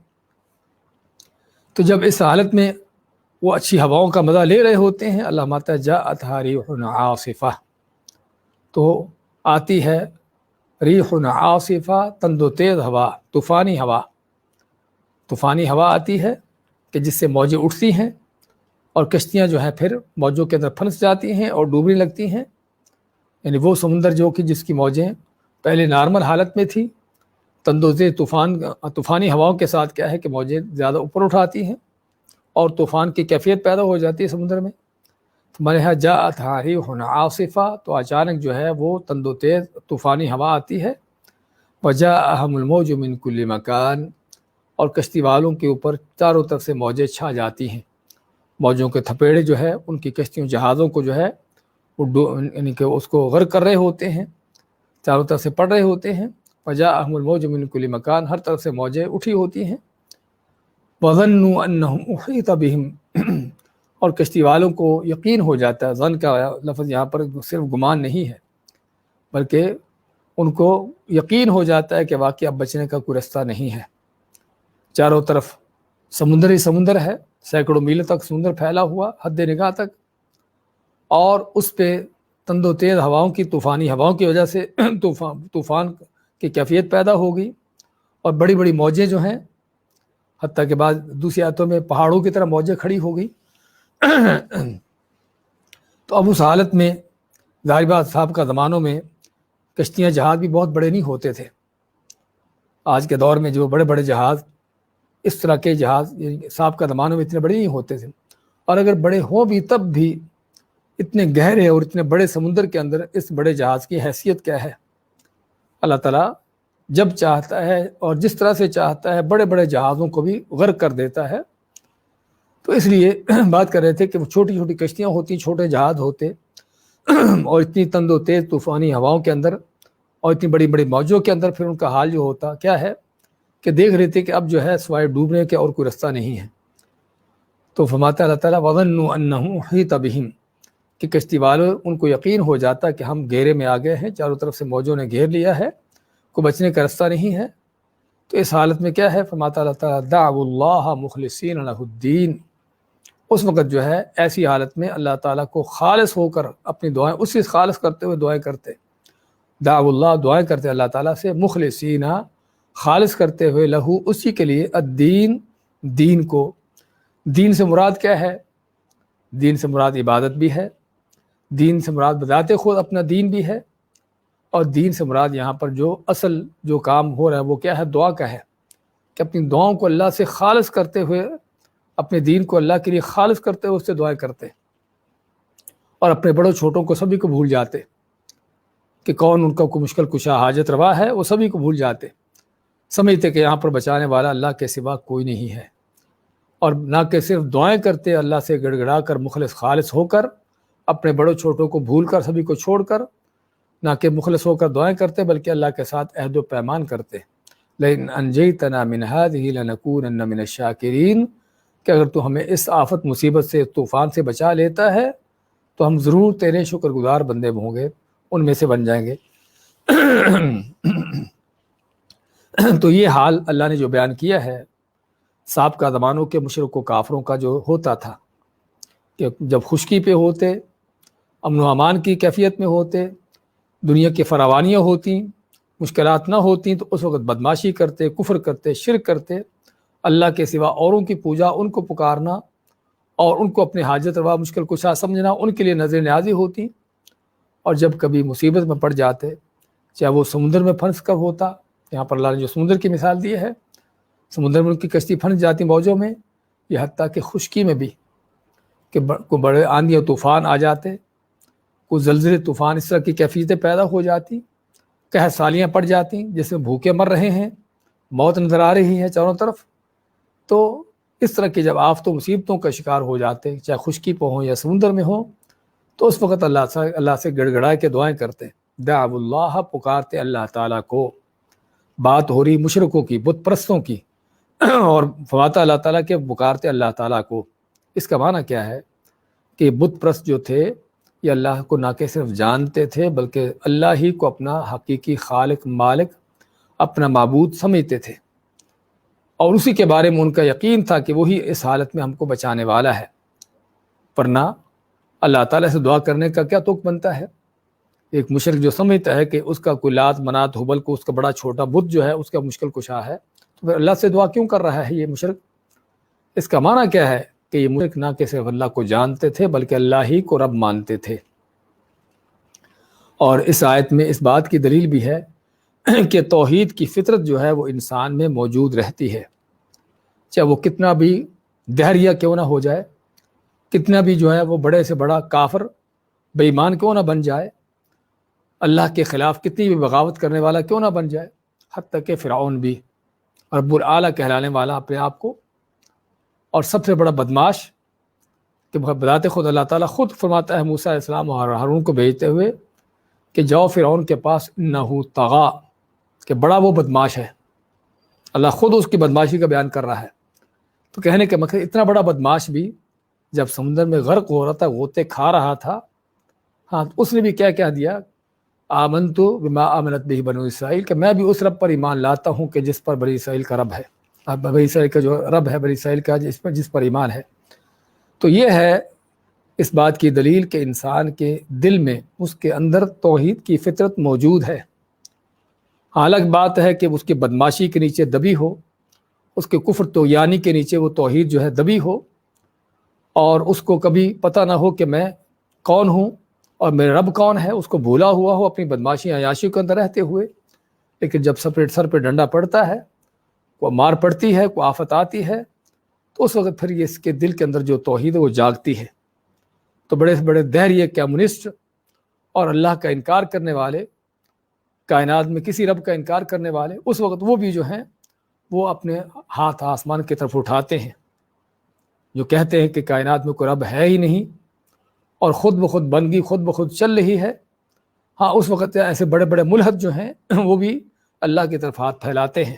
تو جب اس حالت میں وہ اچھی ہواؤں کا مزہ لے رہے ہوتے ہیں، اللہ ماتا جاءتھا ریح عاصفہ، تو آتی ہے ریح عاصفہ، تند و تیز ہوا، طوفانی ہوا، طوفانی ہوا آتی ہے کہ جس سے موجیں اٹھتی ہیں، اور کشتیاں جو ہیں پھر موجوں کے اندر پھنس جاتی ہیں اور ڈوبنے لگتی ہیں، یعنی وہ سمندر جو کہ جس کی موجیں پہلے نارمل حالت میں تھی، تند و تیز طوفانی ہواؤں کے ساتھ کیا ہے کہ موجیں زیادہ اوپر اٹھاتی ہیں، اور طوفان کی کیفیت پیدا ہو جاتی ہے سمندر میں۔ ہمارے یہاں جاءتھا ریح عاصفہ، تو اچانک جو ہے وہ تند و تیز طوفانی ہوا آتی ہے، وجاءہم الموج من کل مکان، اور کشتی والوں کے اوپر چاروں طرف سے موجیں چھا جاتی ہیں، موجوں کے تھپیڑے جو ہے ان کی کشتیوں جہازوں کو جو ہے یعنی کہ اس کو غرق کر رہے ہوتے ہیں، چاروں طرف سے پڑ رہے ہوتے ہیں، وجاءہم الموج من کل مکان، ہر طرف سے موجیں اٹھی ہوتی ہیں، وظنوا انہم احیط بہم، اور کشتی والوں کو یقین ہو جاتا ہے، ظن کا لفظ یہاں پر صرف گمان نہیں ہے بلکہ ان کو یقین ہو جاتا ہے کہ واقعی اب بچنے کا کوئی رستہ نہیں ہے، چاروں طرف سمندر ہی سمندر ہے، سینکڑوں میل تک سمندر پھیلا ہوا حد نگاہ تک، اور اس پہ تند و تیز ہواؤں کی، طوفانی ہواؤں کی وجہ سے طوفان کی کیفیت پیدا ہو گئی، اور بڑی بڑی موجیں جو ہیں، حتیٰ کہ بعض دوسری آیتوں میں پہاڑوں کی طرح موجیں کھڑی ہو گئی۔ تو اب اس حالت میں ظاہر بات صاحب کا زمانوں میں کشتیاں جہاز بھی بہت بڑے نہیں ہوتے تھے، آج کے دور میں جو بڑے بڑے جہاز، اس طرح کے جہاز صاحب کا زمانوں میں اتنے بڑے نہیں ہوتے تھے، اور اگر بڑے ہوں بھی تب بھی اتنے گہرے اور اتنے بڑے سمندر کے اندر اس بڑے جہاز کی حیثیت کیا ہے؟ اللہ تعالیٰ جب چاہتا ہے اور جس طرح سے چاہتا ہے بڑے بڑے جہازوں کو بھی غرق کر دیتا ہے۔ تو اس لیے بات کر رہے تھے کہ وہ چھوٹی چھوٹی کشتیاں ہوتی، چھوٹے جہاز ہوتے، اور اتنی تند و تیز طوفانی ہواؤں کے اندر اور اتنی بڑی بڑی موجوں کے اندر پھر ان کا حال جو ہوتا کیا ہے کہ دیکھ رہے تھے کہ اب جو ہے سوائے ڈوبنے کے اور کوئی رستہ نہیں ہے. تو فرماتا اللہ تعالیٰ وَظَنُّوا أَنَّهُ أُحِيطَ بِهِمْ کہ کشتی والوں ان کو یقین ہو جاتا کہ ہم گھیرے میں آ گئے ہیں، چاروں طرف سے موجوں نے گھیر لیا ہے، کوئی بچنے کا رستہ نہیں ہے. تو اس حالت میں کیا ہے، فرماتا اللہ تعالیٰ دعوا اللہ مخلصین لہ الدین، اس وقت جو ہے ایسی حالت میں اللہ تعالیٰ کو خالص ہو کر اپنی دعائیں اسی خالص کرتے ہوئے دعائیں کرتے، دعوا اللہ دعائیں کرتے اللہ تعالیٰ سے، مخلصین خالص کرتے ہوئے، لہو اسی کے لیے، الدین دین کو. دین سے مراد کیا ہے؟ دین سے مراد عبادت بھی ہے، دین سے مراد بذات خود اپنا دین بھی ہے، اور دین سے مراد یہاں پر جو اصل جو کام ہو رہا ہے وہ کیا ہے؟ دعا کا ہے، کہ اپنی دعاؤں کو اللہ سے خالص کرتے ہوئے، اپنے دین کو اللہ کے لیے خالص کرتے ہوئے اس سے دعائیں کرتے، اور اپنے بڑوں چھوٹوں کو سبھی کو بھول جاتے کہ کون ان کا کوئی مشکل کشا حاجت روا ہے، وہ سبھی کو بھول جاتے، سمجھتے کہ یہاں پر بچانے والا اللہ کے سوا کوئی نہیں ہے. اور نہ کہ صرف دعائیں کرتے اللہ سے گڑ گڑا کر مخلص خالص ہو کر، اپنے بڑوں چھوٹوں کو بھول کر سبھی کو چھوڑ کر، نہ کہ مخلص ہو کر دعائیں کرتے بلکہ اللہ کے ساتھ عہد و پیمان کرتے. لیکن انجیتنا من هذه لنکونن من الشاکرین، کہ اگر تو ہمیں اس آفت مصیبت سے، طوفان سے بچا لیتا ہے تو ہم ضرور تیرے شکر گزار بندے ہوں گے، ان میں سے بن جائیں گے. تو یہ حال اللہ نے جو بیان کیا ہے سابقہ زمانوں کے مشرک و کافروں کا جو ہوتا تھا، کہ جب خشکی پہ ہوتے، امن و امان کی کیفیت میں ہوتے، دنیا کی فراوانیاں ہوتیں، مشکلات نہ ہوتیں، تو اس وقت بدماشی کرتے، کفر کرتے، شرک کرتے، اللہ کے سوا اوروں کی پوجا، ان کو پکارنا اور ان کو اپنے حاجت روا مشکل کشا سمجھنا ان کے لیے نظر نیازی ہوتی. اور جب کبھی مصیبت میں پڑ جاتے، چاہے وہ سمندر میں پھنس کر ہوتا، یہاں پر اللہ نے جو سمندر کی مثال دی ہے، سمندر میں ان کی کشتی پھنس جاتی موجوں میں، یہ حتیٰ کہ خشکی میں بھی، کہ کوئی بڑے آندھی اور طوفان آ جاتے، کوئی زلزلے طوفان اس طرح کی کیفیتیں پیدا ہو جاتی، قحط سالیاں پڑ جاتی جس میں بھوکے مر رہے ہیں، موت نظر آ رہی ہے چاروں طرف. تو اس طرح کی جب آفت و مصیبتوں کا شکار ہو جاتے، چاہے خشکی پہ ہوں یا سمندر میں ہوں، تو اس وقت اللہ سے گڑ گڑا کے دعائیں کرتے، دعوا اللہ پکارتے اللہ تعالیٰ کو. بات ہو رہی مشرکوں کی، بت پرستوں کی، اور فرماتا اللہ تعالیٰ کے پکارتے اللہ تعالیٰ کو. اس کا معنی کیا ہے کہ بت پرست جو تھے یہ اللہ کو نہ کہ صرف جانتے تھے بلکہ اللہ ہی کو اپنا حقیقی خالق مالک، اپنا معبود سمجھتے تھے، اور اسی کے بارے میں ان کا یقین تھا کہ وہی اس حالت میں ہم کو بچانے والا ہے. ورنہ اللہ تعالیٰ سے دعا کرنے کا کیا توق بنتا ہے؟ ایک مشرک جو سمجھتا ہے کہ اس کا کوئی لات منات ہبل کو، اس کا بڑا چھوٹا بت جو ہے اس کا مشکل کشا ہے، تو پھر اللہ سے دعا کیوں کر رہا ہے یہ مشرک؟ اس کا معنی کیا ہے کہ یہ مشرک نہ کہ صرف اللہ کو جانتے تھے بلکہ اللہ ہی کو رب مانتے تھے. اور اس آیت میں اس بات کی دلیل بھی ہے کہ توحید کی فطرت جو ہے وہ انسان میں موجود رہتی ہے، چاہے وہ کتنا بھی دہریہ کیوں نہ ہو جائے، کتنا بھی جو ہے وہ بڑے سے بڑا کافر بے ایمان کیوں نہ بن جائے، اللہ کے خلاف کتنی بھی بغاوت کرنے والا کیوں نہ بن جائے، حتیٰ کہ فرعون بھی رب العالیٰ کہلانے والا اپنے آپ کو، اور سب سے بڑا بدماش، کہ بذات خود اللہ تعالیٰ خود فرماتا ہے موسیٰ علیہ السلام اور ہارون کو بھیجتے ہوئے کہ جاؤ فرعون کے پاس، انہو طغا، کہ بڑا وہ بدماش ہے. اللہ خود اس کی بدماشی کا بیان کر رہا ہے. تو کہنے کے مقصد اتنا بڑا بدماش بھی جب سمندر میں غرق ہو رہا تھا، غوطے کھا رہا تھا، ہاں اس نے بھی کیا کہہ دیا، آمنت بما آمنت بہ بنو اسرائیل، کہ میں بھی اس رب پر ایمان لاتا ہوں کہ جس پر بنی اسرائیل کا رب ہے، بنی اسرائیل کا جو رب ہے، بنی اسرائیل کا جس پر ایمان ہے. تو یہ ہے اس بات کی دلیل کہ انسان کے دل میں، اس کے اندر توحید کی فطرت موجود ہے. الگ بات ہے کہ اس کی بدماشی کے نیچے دبی ہو، اس کے کفر طغیانی کے نیچے وہ توحید جو ہے دبی ہو، اور اس کو کبھی پتہ نہ ہو کہ میں کون ہوں اور میرا رب کون ہے، اس کو بھولا ہوا ہو اپنی بدماشی عیاشی کے اندر رہتے ہوئے. لیکن جب سر پہ ڈنڈا پڑتا ہے، کوئی مار پڑتی ہے، کوئی آفت آتی ہے، تو اس وقت پھر یہ اس کے دل کے اندر جو توحید ہے وہ جاگتی ہے. تو بڑے سے بڑے دہریہ کمیونسٹ اور اللہ کا انکار کرنے والے، کائنات میں کسی رب کا انکار کرنے والے، اس وقت وہ بھی جو ہیں وہ اپنے ہاتھ آسمان کی طرف اٹھاتے ہیں، جو کہتے ہیں کہ کائنات میں کوئی رب ہے ہی نہیں اور خود بخود بن گئی، خود بخود چل رہی ہے. ہاں اس وقت ایسے بڑے بڑے ملحد جو ہیں وہ بھی اللہ کی طرف ہاتھ پھیلاتے ہیں.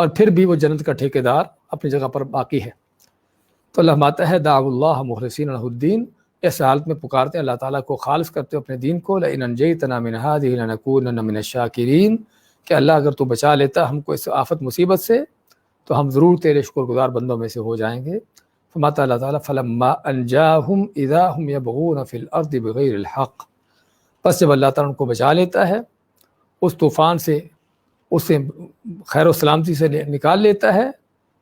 اور پھر بھی وہ جنت کا ٹھیکیدار اپنی جگہ پر باقی ہے۔ تو اللہ ماتا ہے دعوا اللہ مخلصین لہ الدین، اس حالت میں پکارتے ہیں اللہ تعالیٰ کو خالص کرتے اپنے دین کو، لئن انجیتنا من ہذہ لنکونن من الشاکرین، کہ اللہ اگر تو بچا لیتا ہم کو اس آفت مصیبت سے تو ہم ضرور تیرے شکر گزار بندوں میں سے ہو جائیں گے۔ فرماتا اللہ تعالیٰ فلما انجاہم اذا ہم یبغون فی الارض بغیر الحق، پس جب اللہ تعالیٰ ان کو بچا لیتا ہے اس طوفان سے، اسے خیر و سلامتی سے نکال لیتا ہے،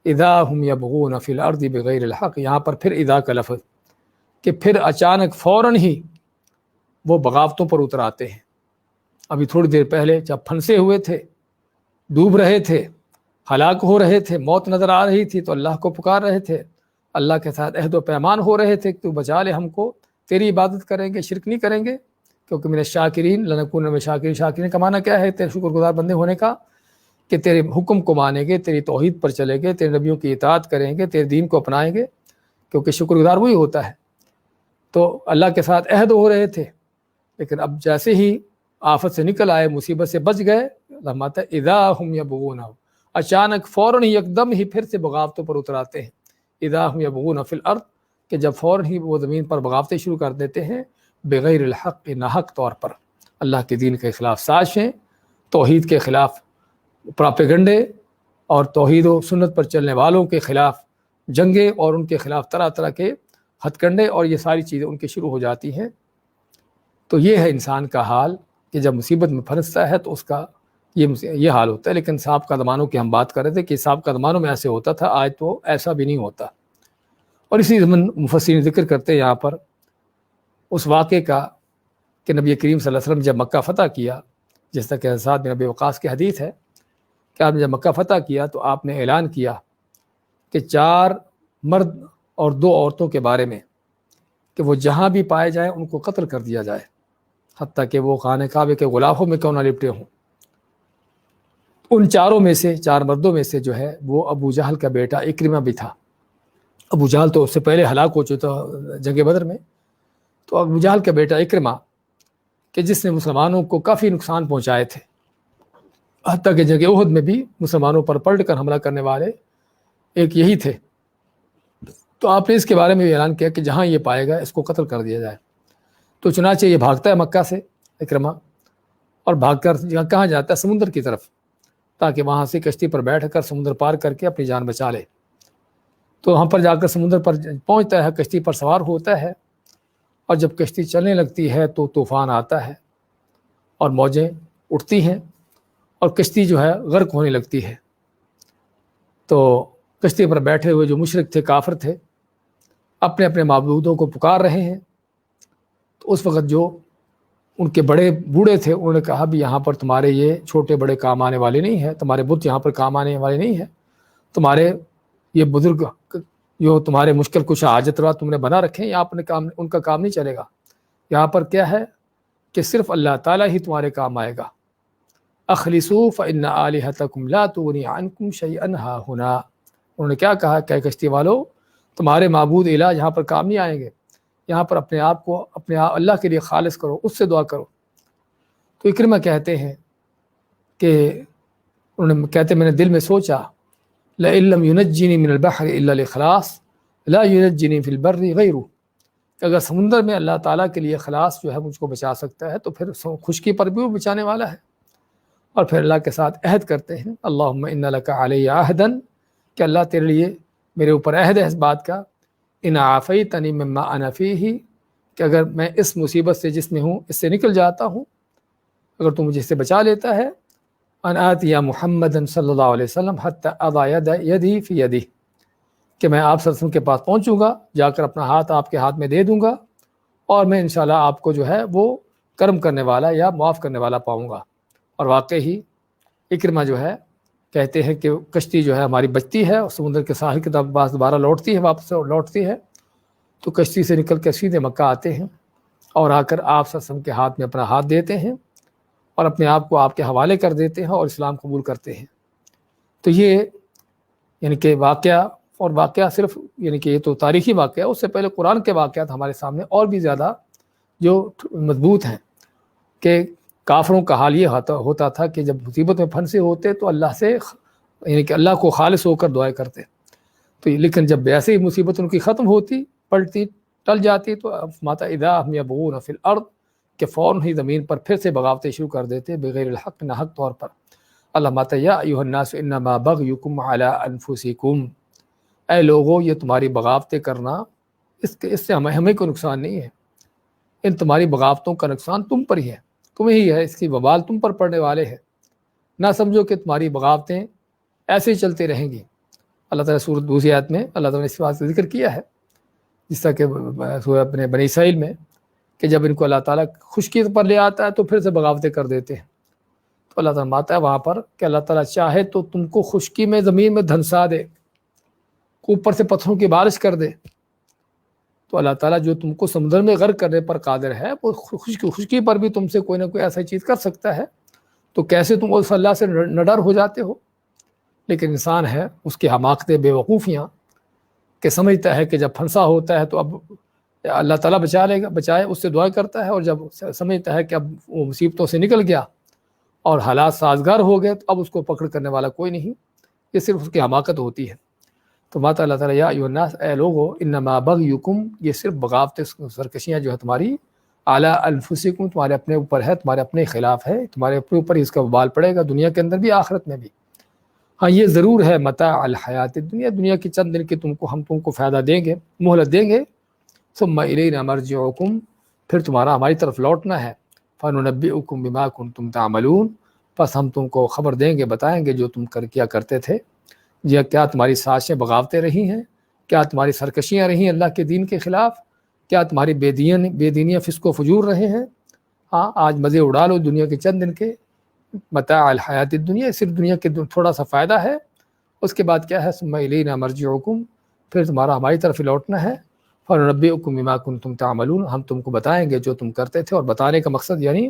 اذا ہم یبغون فی الارض بغیر الحق، یہاں پر پھر اذا کا لفظ کہ پھر اچانک فوراً ہی وہ بغاوتوں پر اتر آتے ہیں۔ ابھی تھوڑی دیر پہلے جب پھنسے ہوئے تھے، ڈوب رہے تھے، ہلاک ہو رہے تھے، موت نظر آ رہی تھی تو اللہ کو پکار رہے تھے، اللہ کے ساتھ عہد و پیمان ہو رہے تھے کہ تو بچا لے ہم کو، تیری عبادت کریں گے، شرک نہیں کریں گے، کیونکہ من الشاکرین لنکون من الشاکرین، شاکرین کا معنی کیا ہے؟ تیرے شکر گزار بندے ہونے کا، کہ تیرے حکم کو مانیں گے، تیری توحید پر چلیں گے، تیرے نبیوں کی اطاعت کریں گے، تیرے دین کو اپنائیں گے، کیونککہ شکر گزار وہی ہوتا ہے۔ تو اللہ کے ساتھ عہد ہو رہے تھے، لیکن اب جیسے ہی آفت سے نکل آئے، مصیبت سے بچ گئے، رحمت اذا ہم یبغون، اچانک فوراً ہی یکدم ہی پھر سے بغاوتوں پر اتر آتے ہیں، اذا ہم یبغون فی الارض، کہ جب فوراً ہی وہ زمین پر بغاوتیں شروع کر دیتے ہیں، بغیر الحق، ناحق طور پر، اللہ کے دین کے خلاف سازشیں، توحید کے خلاف پراپیگنڈے، اور توحید و سنت پر چلنے والوں کے خلاف جنگیں، اور ان کے خلاف طرح طرح کے ہتھ کنڈے، اور یہ ساری چیزیں ان کی شروع ہو جاتی ہیں۔ تو یہ ہے انسان کا حال کہ جب مصیبت میں پھنستا ہے تو اس کا یہ حال ہوتا ہے۔ لیکن سابقہ زمانوں کی ہم بات کر رہے تھے کہ سابقہ زمانوں میں ایسے ہوتا تھا، آج تو ایسا بھی نہیں ہوتا۔ اور اسی ضمن مفسرین ذکر کرتے ہیں یہاں پر اس واقعے کا کہ نبی کریم صلی اللہ علیہ وسلم جب مکہ فتح کیا، جس طرح کہ سعد بن ابی وقاص کی حدیث ہے کہ آپ نے جب مکہ فتح کیا تو آپ نے اعلان کیا کہ 4 مرد اور 2 عورتوں کے بارے میں کہ وہ جہاں بھی پائے جائیں ان کو قتل کر دیا جائے، حتیٰ کہ وہ خانہ کعبے کے غلافوں میں کیوں نہ لپٹے ہوں۔ ان 4 میں سے، 4 مردوں میں سے جو ہے وہ ابو جہل کا بیٹا اکرمہ بھی تھا۔ ابو جہل تو اس سے پہلے ہلاک ہو چکا جنگ بدر میں، تو ابو جہل کا بیٹا اکرمہ کہ جس نے مسلمانوں کو کافی نقصان پہنچائے تھے، حتیٰ کہ جنگ احد میں بھی مسلمانوں پر پلٹ کر حملہ کرنے والے ایک یہی تھے۔ تو آپ نے اس کے بارے میں بھی اعلان کیا کہ جہاں یہ پائے گا اس کو قتل کر دیا جائے۔ تو چنانچہ یہ بھاگتا ہے مکہ سے اکرمہ، اور بھاگ کر کہاں جاتا ہے؟ سمندر کی طرف، تاکہ وہاں سے کشتی پر بیٹھ کر سمندر پار کر کے اپنی جان بچا لے۔ تو وہاں پر جا کر سمندر پر پہنچتا ہے، کشتی پر سوار ہوتا ہے، اور جب کشتی چلنے لگتی ہے تو طوفان آتا ہے اور موجیں اٹھتی ہیں اور کشتی جو ہے غرق ہونے لگتی ہے۔ تو کشتی پر بیٹھے ہوئے جو مشرک تھے، کافر تھے، اپنے اپنے معبودوں کو پکار رہے ہیں۔ تو اس وقت جو ان کے بڑے بوڑھے تھے انہوں نے کہا بھی یہاں پر تمہارے یہ چھوٹے بڑے کام آنے والے نہیں ہیں، تمہارے بت یہاں پر کام آنے والے نہیں ہیں، تمہارے یہ بزرگ جو تمہارے مشکل کشا حاجت روا تم نے بنا رکھے ہیں، یہاں پر ان کا کام نہیں چلے گا۔ یہاں پر کیا ہے کہ صرف اللہ تعالیٰ ہی تمہارے کام آئے گا۔ اخلصوا فإن آلہتکم لا تغنی عنکم شیئا ہاہنا، انہوں نے کیا کہا کہ کشتی والو، تمہارے معبود الہ یہاں پر کام نہیں آئیں گے، یہاں پر اپنے آپ کو اللہ کے لیے خالص کرو، اس سے دعا کرو۔ تو اکرمہ کہتے ہیں کہ انہوں نے کہتے میں نے دل میں سوچا لئن لم ينجنی من البحر الا الاخلاص لا ينجنی فی البر غیرہ، کہ اگر سمندر میں اللہ تعالیٰ کے لیے خلاص جو ہے مجھ کو بچا سکتا ہے تو پھر خشکی پر بھی وہ بچانے والا ہے۔ اور پھر اللہ کے ساتھ عہد کرتے ہیں اللہم ان لک علی عہدا، کہ اللہ تیرے لیے میرے اوپر عہد ہے اس بات کا، ان عافیتنی مما انا فیہ، کہ اگر میں اس مصیبت سے جس میں ہوں اس سے نکل جاتا ہوں، اگر تو مجھے اس سے بچا لیتا ہے، ان آتی محمد صلی اللہ علیہ وسلم حتی اضع یدی فی یدی، کہ میں آپ صلی اللہ علیہ وسلم کے پاس پہنچوں گا، جا کر اپنا ہاتھ آپ کے ہاتھ میں دے دوں گا، اور میں انشاءاللہ آپ کو جو ہے وہ کرم کرنے والا یا معاف کرنے والا پاؤں گا۔ اور واقعی ہی اکرمہ جو ہے کہتے ہیں کہ کشتی جو ہے ہماری بچتی ہے اور سمندر کے ساحل کی پاس دوبارہ لوٹتی ہے، واپس لوٹتی ہے، تو کشتی سے نکل کے سیدھے مکہ آتے ہیں اور آ کر آپ صلی اللہ علیہ وسلم کے ہاتھ میں اپنا ہاتھ دیتے ہیں اور اپنے آپ کو آپ کے حوالے کر دیتے ہیں اور اسلام قبول کرتے ہیں۔ تو یہ یعنی کہ واقعہ صرف یعنی کہ یہ تو تاریخی واقعہ، اس سے پہلے قرآن کے واقعات ہمارے سامنے اور بھی زیادہ جو مضبوط ہیں، کہ کافروں کا حال یہ ہوتا تھا کہ جب مصیبت میں پھنسے ہوتے تو اللہ سے یعنی کہ اللہ کو خالص ہو کر دعائیں کرتے. تو لیکن جب ایسے ہی مصیبت ان کی ختم ہوتی، پلٹی ٹل جاتی، تو ماتا اذا ہم یبغون فی الارض کہ فوراً ہی زمین پر پھر سے بغاوتیں شروع کر دیتے بغیر الحق، ناحق طور پر. اللہ ماتا یا ایھا الناس انما بغیکم علی انفسکم، اے لوگو یہ تمہاری بغاوتیں کرنا اس سے ہمیں کوئی نقصان نہیں ہے. ان تمہاری بغاوتوں کا نقصان تم پر ہی ہے، تمہیں ہی ہے، اس کی وبال تم پر پڑنے والے ہیں. نہ سمجھو کہ تمہاری بغاوتیں ایسے ہی چلتے رہیں گی. اللہ تعالیٰ سورۃ دوسری آیت میں اللہ تعالیٰ نے اس بات کا ذکر کیا ہے، جس طرح کہ سورۃ اپنے بنی اسرائیل میں کہ جب ان کو اللہ تعالیٰ خشکی پر لے آتا ہے تو پھر سے بغاوتیں کر دیتے ہیں. تو اللہ تعالیٰ ماتا ہے وہاں پر کہ اللہ تعالیٰ چاہے تو تم کو خشکی میں زمین میں دھنسا دے، اوپر سے پتھروں کی بارش کر دے. تو اللہ تعالیٰ جو تم کو سمندر میں غرق کرنے پر قادر ہے، وہ خشکی پر بھی تم سے کوئی نہ کوئی ایسا چیز کر سکتا ہے. تو کیسے تم اس اللہ سے نہ ڈر ہو جاتے ہو؟ لیکن انسان ہے، اس کی حماقتیں، بے وقوفیاں، کہ سمجھتا ہے کہ جب پھنسا ہوتا ہے تو اب اللہ تعالیٰ بچا لے گا، بچائے، اس سے دعا کرتا ہے. اور جب سمجھتا ہے کہ اب وہ مصیبتوں سے نکل گیا اور حالات سازگار ہو گئے تو اب اس کو پکڑ کرنے والا کوئی نہیں. یہ صرف اس کی حماقت ہوتی ہے. تو ماتا اللہ تعالیٰ یا ایھا الناس، اے لوگو انما بغیکم، یہ صرف بغاوتیں، سرکشیاں جو ہے تمہاری، اعلی انفسکم، تمہارے اپنے اوپر ہے، تمہارے اپنے خلاف ہے، تمہارے اپنے اوپر ہی اس کا وبال پڑے گا، دنیا کے اندر بھی آخرت میں بھی. ہاں یہ ضرور ہے متاع الحیات الدنیا، دنیا کی چند دن کی ہم تم کو فائدہ دیں گے، مہلت دیں گے. ثم الینا مرجعکم، پھر تمہارا ہماری طرف لوٹنا ہے. فننبئکم بما کنتم تعملون، پس ہم تم کو خبر دیں گے، بتائیں گے جو تم کیا کرتے تھے. یہ کیا تمہاری سازشیں بغاوتیں رہی ہیں، کیا تمہاری سرکشیاں رہی ہیں اللہ کے دین کے خلاف، کیا تمہاری بے دینیاں فسق و فجور رہے ہیں. ہاں آج مزے اڑا لو دنیا کے چند دن کے، متاع الحیات الدنیا، صرف دنیا کے تھوڑا سا فائدہ ہے. اس کے بعد کیا ہے، ثم الینا مرجعکم، پھر تمہارا ہماری طرف لوٹنا ہے. فننبئکم بما کنتم تعملون، ہم تم کو بتائیں گے جو تم کرتے تھے. اور بتانے کا مقصد یعنی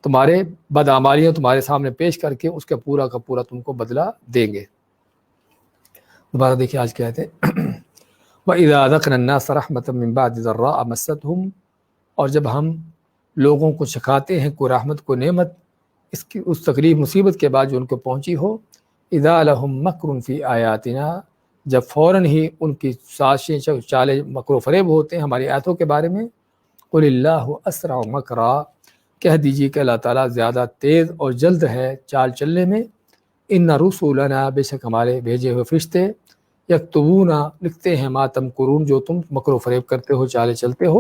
تمہارے بدعمالیاں تمہارے سامنے پیش کر کے اس کا پورا تم کو بدلہ دیں گے. دوبارہ دیکھیے آج کیا ہے وَإِذَا أَذَقْنَا النَّاسَ رَحْمَةً مِّن بَعْدِ ضَرَّاءَ مَسَّتْهُمْ، اور جب ہم لوگوں کو چکھاتے ہیں کوئی رحمت کو نعمت، اس تکلیف مصیبت کے بعد جو ان کو پہنچی ہو. اذا لهم مکر فی آیاتنا، جب فوراً ہی ان کی سازشیں چالیں مکر و فریب ہوتے ہیں ہماری آیتوں کے بارے میں. قل اللہ اسرع مکرا، کہہ دیجیے کہ اللہ تعالیٰ زیادہ تیز اور جلد ہے چال چلنے میں. ان رسولنا، بے شک ہمارے بھیجے ہوئے فرشتے، یکتبون، لکھتے ہیں، ما تمکرون، جو تم مکر و فریب کرتے ہو، چالیں چلتے ہو.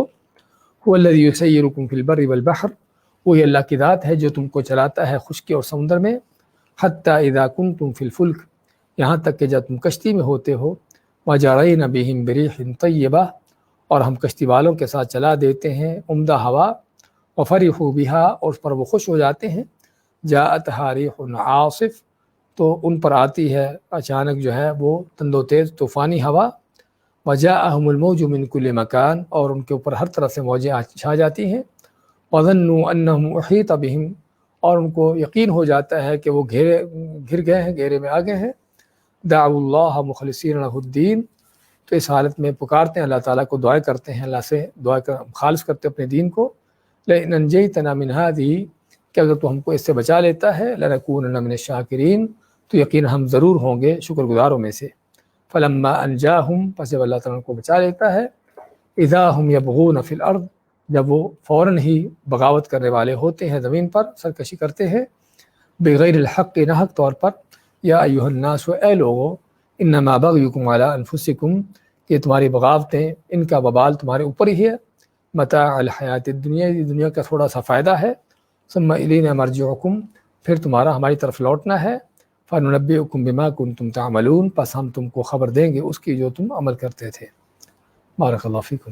هو الذی یسیرکم فی البر والبحر، وہی اللہ کی ذات ہے جو تم کو چلاتا ہے خشکی اور سمندر میں. حتی اذا کنتم فی الفلک، یہاں تک کہ جب تم کشتی میں ہوتے ہو. وجرین بہم بریح طیبہ، اور ہم کشتی والوں کے ساتھ چلا دیتے ہیں عمدہ ہوا. وفرحوا بہا، اور اس پر وہ خوش ہو جاتے ہیں. جاءتھا ریح عاصف، تو ان پر آتی ہے اچانک جو ہے وہ تند و تیز طوفانی ہوا. وجاءہم الموج من کل مکان، اور ان کے اوپر ہر طرف سے موجیں چھا جاتی ہیں. وظنوا انہم احیط بہم، اور ان کو یقین ہو جاتا ہے کہ وہ گھر گئے ہیں، گھیرے میں آ گئے ہیں. دعوا اللہ مخلصین لہ الدین، تو اس حالت میں پکارتے ہیں اللہ تعالیٰ کو، دعائیں کرتے ہیں اللہ سے، دعا خالص کرتے ہیں اپنے دین کو. لئن انجیتنا من ہذہ، کہ اگر تو ہم کو اس سے بچا لیتا ہے، لنکونن من الشاکرین، تو یقین ہم ضرور ہوں گے شکر گزاروں میں سے. فلما انجاہم، پس جب اللہ تعالیٰ کو بچا لیتا ہے. اذا ہم یبغون فی الارض، جب وہ فوراً ہی بغاوت کرنے والے ہوتے ہیں زمین پر، سرکشی کرتے ہیں. بغیر الحق، ناحق طور پر. یا ایھا الناس، اے لوگو، انما بغیکم علی انفسکم، کہ تمہاری بغاوتیں، ان کا وبال تمہارے اوپر ہی ہے. متاع الحیات الدنیا، یہ دنیا کا تھوڑا سا فائدہ ہے. ثم الینا مرجعکم، پھر تمہارا ہماری طرف لوٹنا ہے. فننبئکم بما کنتم تعملون، پس ہم تم کو خبر دیں گے اس کی جو تم عمل کرتے تھے. بارک اللہ فیکم.